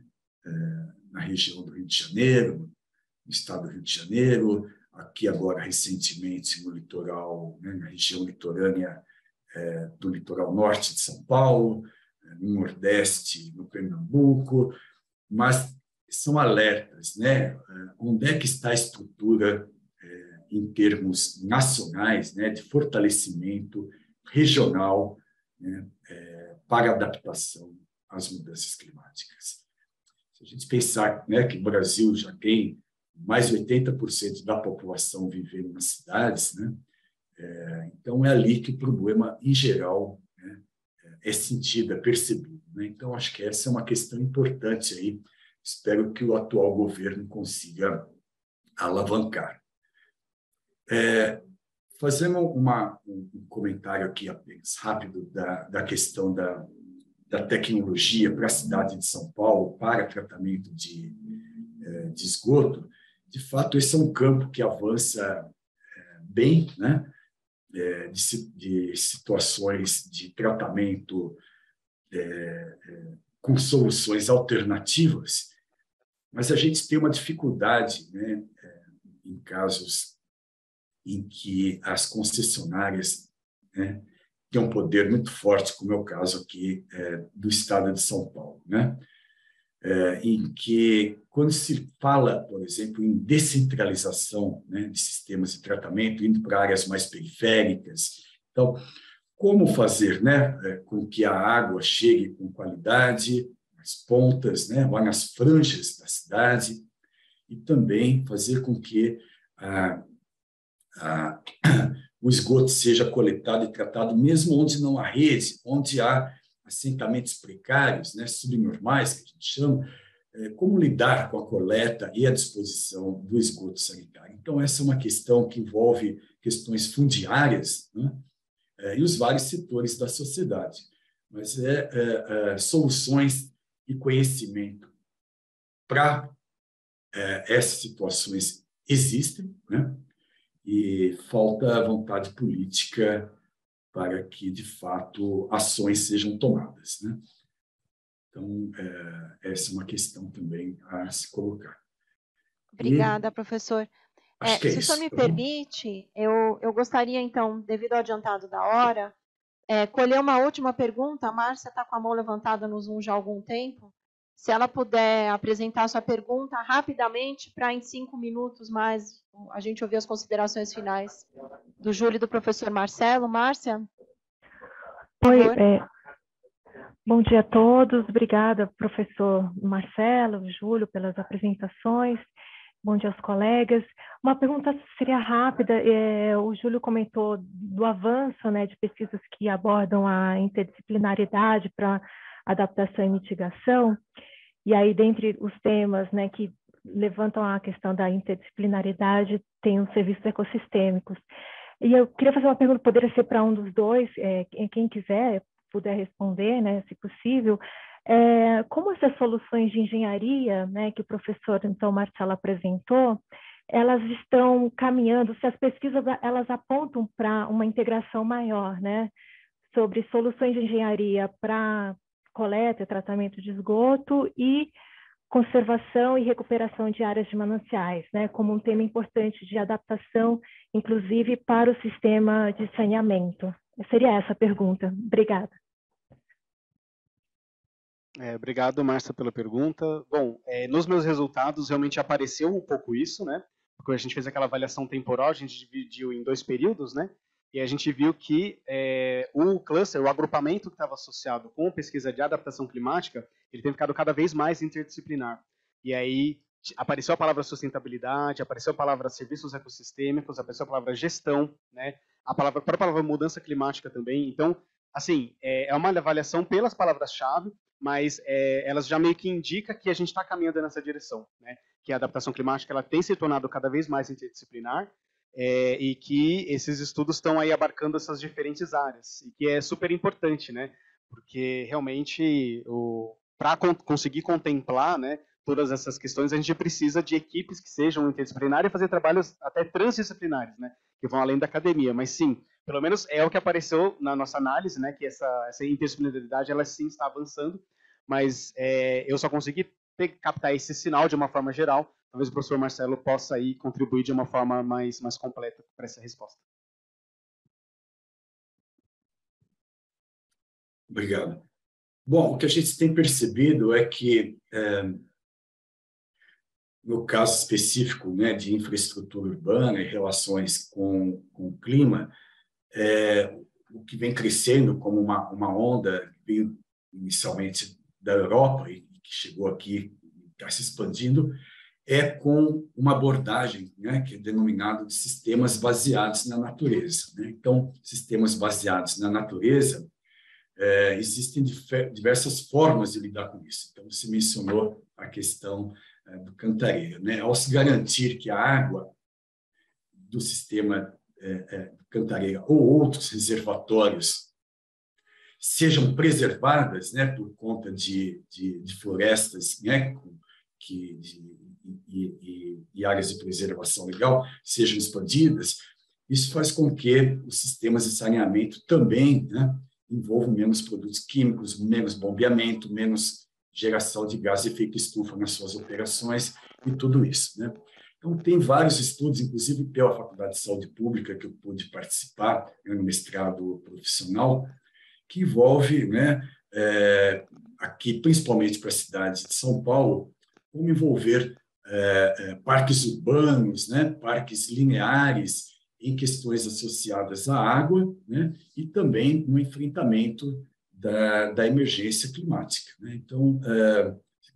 S3: na região do Rio de Janeiro, no estado do Rio de Janeiro, aqui agora recentemente no litoral, né, na região litorânea do litoral norte de São Paulo, no Nordeste, no Pernambuco, mas são alertas, né? Onde é que está a estrutura em termos nacionais, né, de fortalecimento regional, né, para adaptação às mudanças climáticas? Se a gente pensar, né, que o Brasil já tem mais de 80% da população vivendo nas cidades, né? Então, é ali que o problema, em geral, né, é sentido, é percebido, né? Então, acho que essa é uma questão importante aí. Espero que o atual governo consiga alavancar. Fazendo um comentário aqui apenas rápido da questão da tecnologia para a cidade de São Paulo, para tratamento de esgoto, de fato, esse é um campo que avança bem, né? De situações de tratamento com soluções alternativas, mas a gente tem uma dificuldade, né, em casos em que as concessionárias, né, têm um poder muito forte, como é o caso aqui do estado de São Paulo, né? em que, quando se fala, por exemplo, em descentralização, né, de sistemas de tratamento, indo para áreas mais periféricas, então, como fazer, né, com que a água chegue com qualidade nas pontas, né, lá nas franjas da cidade, e também fazer com que o esgoto seja coletado e tratado, mesmo onde não há rede, onde há assentamentos precários, né, subnormais, que a gente chama, como lidar com a coleta e a disposição do esgoto sanitário. Então, essa é uma questão que envolve questões fundiárias, né, e os vários setores da sociedade, mas soluções e conhecimento para essas situações existem, né, e falta vontade política para que, de fato, ações sejam tomadas, né? Então, essa é uma questão também a se colocar.
S1: Obrigada, professor.
S3: Acho que é
S1: se
S3: isso.
S1: o senhor me permite, eu gostaria, então, devido ao adiantado da hora, colher uma última pergunta. A Márcia está com a mão levantada no Zoom já há algum tempo. Se ela puder apresentar a sua pergunta rapidamente, para em 5 minutos mais a gente ouvir as considerações finais do Júlio e do professor Marcelo. Márcia?
S6: Oi, bom dia a todos. Obrigada, professor Marcelo, Júlio, pelas apresentações. Bom dia aos colegas. Uma pergunta seria rápida. O Júlio comentou do avanço, né, de pesquisas que abordam a interdisciplinaridade para adaptação e mitigação. E aí, dentre os temas, né, que levantam a questão da interdisciplinaridade, tem os serviços ecossistêmicos. E eu queria fazer uma pergunta, poderia ser para um dos dois, quem quiser puder responder, né, se possível. Como essas soluções de engenharia, né, que o professor, então, Marcelo apresentou, elas estão caminhando, se as pesquisas elas apontam para uma integração maior, né, sobre soluções de engenharia para coleta e tratamento de esgoto e conservação e recuperação de áreas de mananciais, né, como um tema importante de adaptação, inclusive para o sistema de saneamento. Seria essa a pergunta. Obrigada.
S2: Obrigado, Márcia, pela pergunta. Bom, nos meus resultados realmente apareceu um pouco isso, né? Porque a gente fez aquela avaliação temporal, a gente dividiu em 2 períodos, né? E a gente viu que o cluster, o agrupamento que estava associado com a pesquisa de adaptação climática, ele tem ficado cada vez mais interdisciplinar. E aí apareceu a palavra sustentabilidade, apareceu a palavra serviços ecossistêmicos, apareceu a palavra gestão, né? A própria palavra mudança climática também. Então, assim, é uma avaliação pelas palavras-chave, mas elas já meio que indicam que a gente está caminhando nessa direção, né? Que a adaptação climática ela tem se tornado cada vez mais interdisciplinar, e que esses estudos estão aí abarcando essas diferentes áreas, e que é super importante, né? Porque realmente, para conseguir contemplar, né, todas essas questões, a gente precisa de equipes que sejam interdisciplinares e fazer trabalhos até transdisciplinares, né? Que vão além da academia, mas sim, pelo menos é o que apareceu na nossa análise, né? Que essa interdisciplinaridade, ela sim está avançando, mas eu só consegui captar esse sinal de uma forma geral. Talvez o professor Marcelo possa aí contribuir de uma forma mais completa para essa resposta.
S3: Obrigado. Bom, o que a gente tem percebido é que, no caso específico, né, de infraestrutura urbana e relações com o clima, o que vem crescendo como uma onda, veio inicialmente da Europa e que chegou aqui, está se expandindo, com uma abordagem, né, que é denominada de sistemas baseados na natureza, né? Então, sistemas baseados na natureza, existem diversas formas de lidar com isso. Então, você mencionou a questão do cantareiro, né? Ao se garantir que a água do sistema cantareira ou outros reservatórios sejam preservadas, né, por conta de florestas, né, e áreas de preservação legal sejam expandidas, isso faz com que os sistemas de saneamento também, né, envolvam menos produtos químicos, menos bombeamento, menos geração de gás de efeito estufa nas suas operações e tudo isso, né? Então, tem vários estudos, inclusive pela Faculdade de Saúde Pública, que eu pude participar no mestrado profissional, que envolve, né, aqui, principalmente para a cidade de São Paulo, como envolver parques urbanos, né, parques lineares em questões associadas à água, né, e também no enfrentamento da emergência climática, né? Então,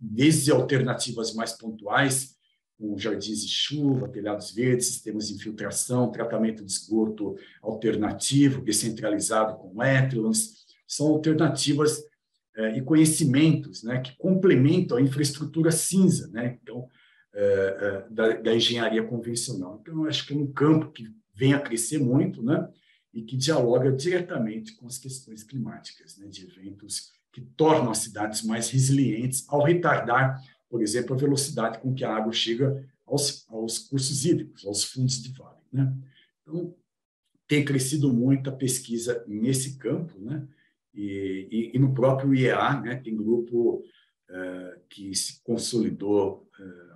S3: desde alternativas mais pontuais, com jardins de chuva, telhados verdes, sistemas de infiltração, tratamento de esgoto alternativo, descentralizado com effluents, são alternativas e conhecimentos, né, que complementam a infraestrutura cinza, né, então, da engenharia convencional. Então, eu acho que é um campo que vem a crescer muito, né, e que dialoga diretamente com as questões climáticas, né, de eventos que tornam as cidades mais resilientes ao retardar, por exemplo, a velocidade com que a água chega aos cursos hídricos, aos fundos de vale, né? Então, tem crescido muito a pesquisa nesse campo, né? E no próprio IEA, né, tem grupo que se consolidou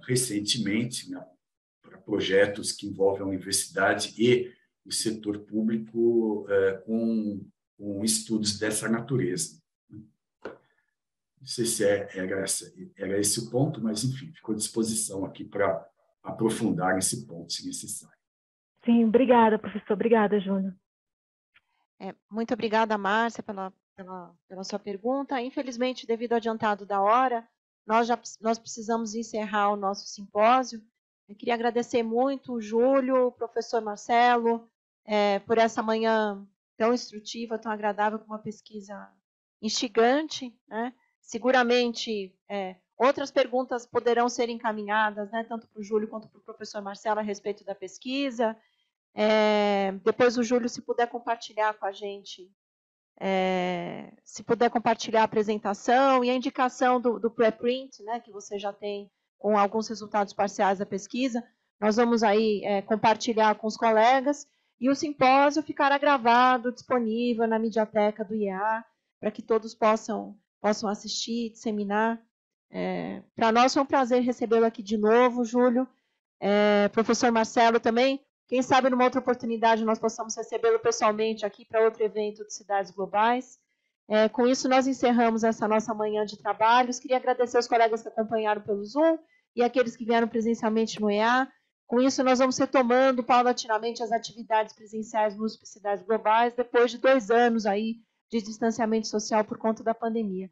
S3: recentemente, né, para projetos que envolvem a universidade e o setor público com estudos dessa natureza. Não sei se era esse o ponto, mas, enfim, ficou à disposição aqui para aprofundar esse ponto, se necessário.
S6: Sim, obrigada, professor. Obrigada, Júnior.
S1: Muito obrigada, Márcia, pela sua pergunta. Infelizmente, devido ao adiantado da hora, nós precisamos encerrar o nosso simpósio. Eu queria agradecer muito o Júlio, o professor Marcelo, por essa manhã tão instrutiva, tão agradável, com uma pesquisa instigante, né? Seguramente, outras perguntas poderão ser encaminhadas, né, tanto para o Júlio quanto para o professor Marcelo a respeito da pesquisa. Depois o Júlio, se puder compartilhar com a gente, se puder compartilhar a apresentação e a indicação do preprint, né, que você já tem com alguns resultados parciais da pesquisa, nós vamos aí compartilhar com os colegas e o simpósio ficará gravado, disponível na mediateca do IEA, para que todos possam assistir, disseminar. Para nós foi um prazer recebê-lo aqui de novo, Júlio. Professor Marcelo também. Quem sabe, numa outra oportunidade, nós possamos recebê-lo pessoalmente aqui para outro evento de Cidades Globais. Com isso, nós encerramos essa nossa manhã de trabalhos. Queria agradecer aos colegas que acompanharam pelo Zoom e aqueles que vieram presencialmente no EA. Com isso, nós vamos retomando paulatinamente as atividades presenciais no USP Cidades Globais, depois de 2 anos aí de distanciamento social por conta da pandemia.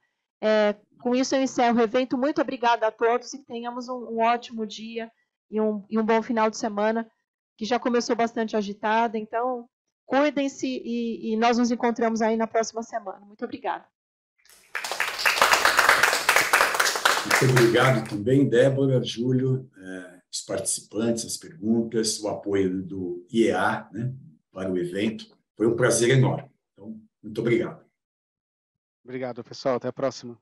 S1: Com isso, eu encerro o evento. Muito obrigada a todos e tenhamos um ótimo dia e um bom final de semana, que já começou bastante agitada. Então, cuidem-se e nós nos encontramos aí na próxima semana. Muito obrigada.
S3: Muito obrigado também, Débora, Júlio, os participantes, as perguntas, o apoio do IEA, né, para o evento. Foi um prazer enorme. Então, muito obrigado.
S2: Obrigado, pessoal. Até a próxima.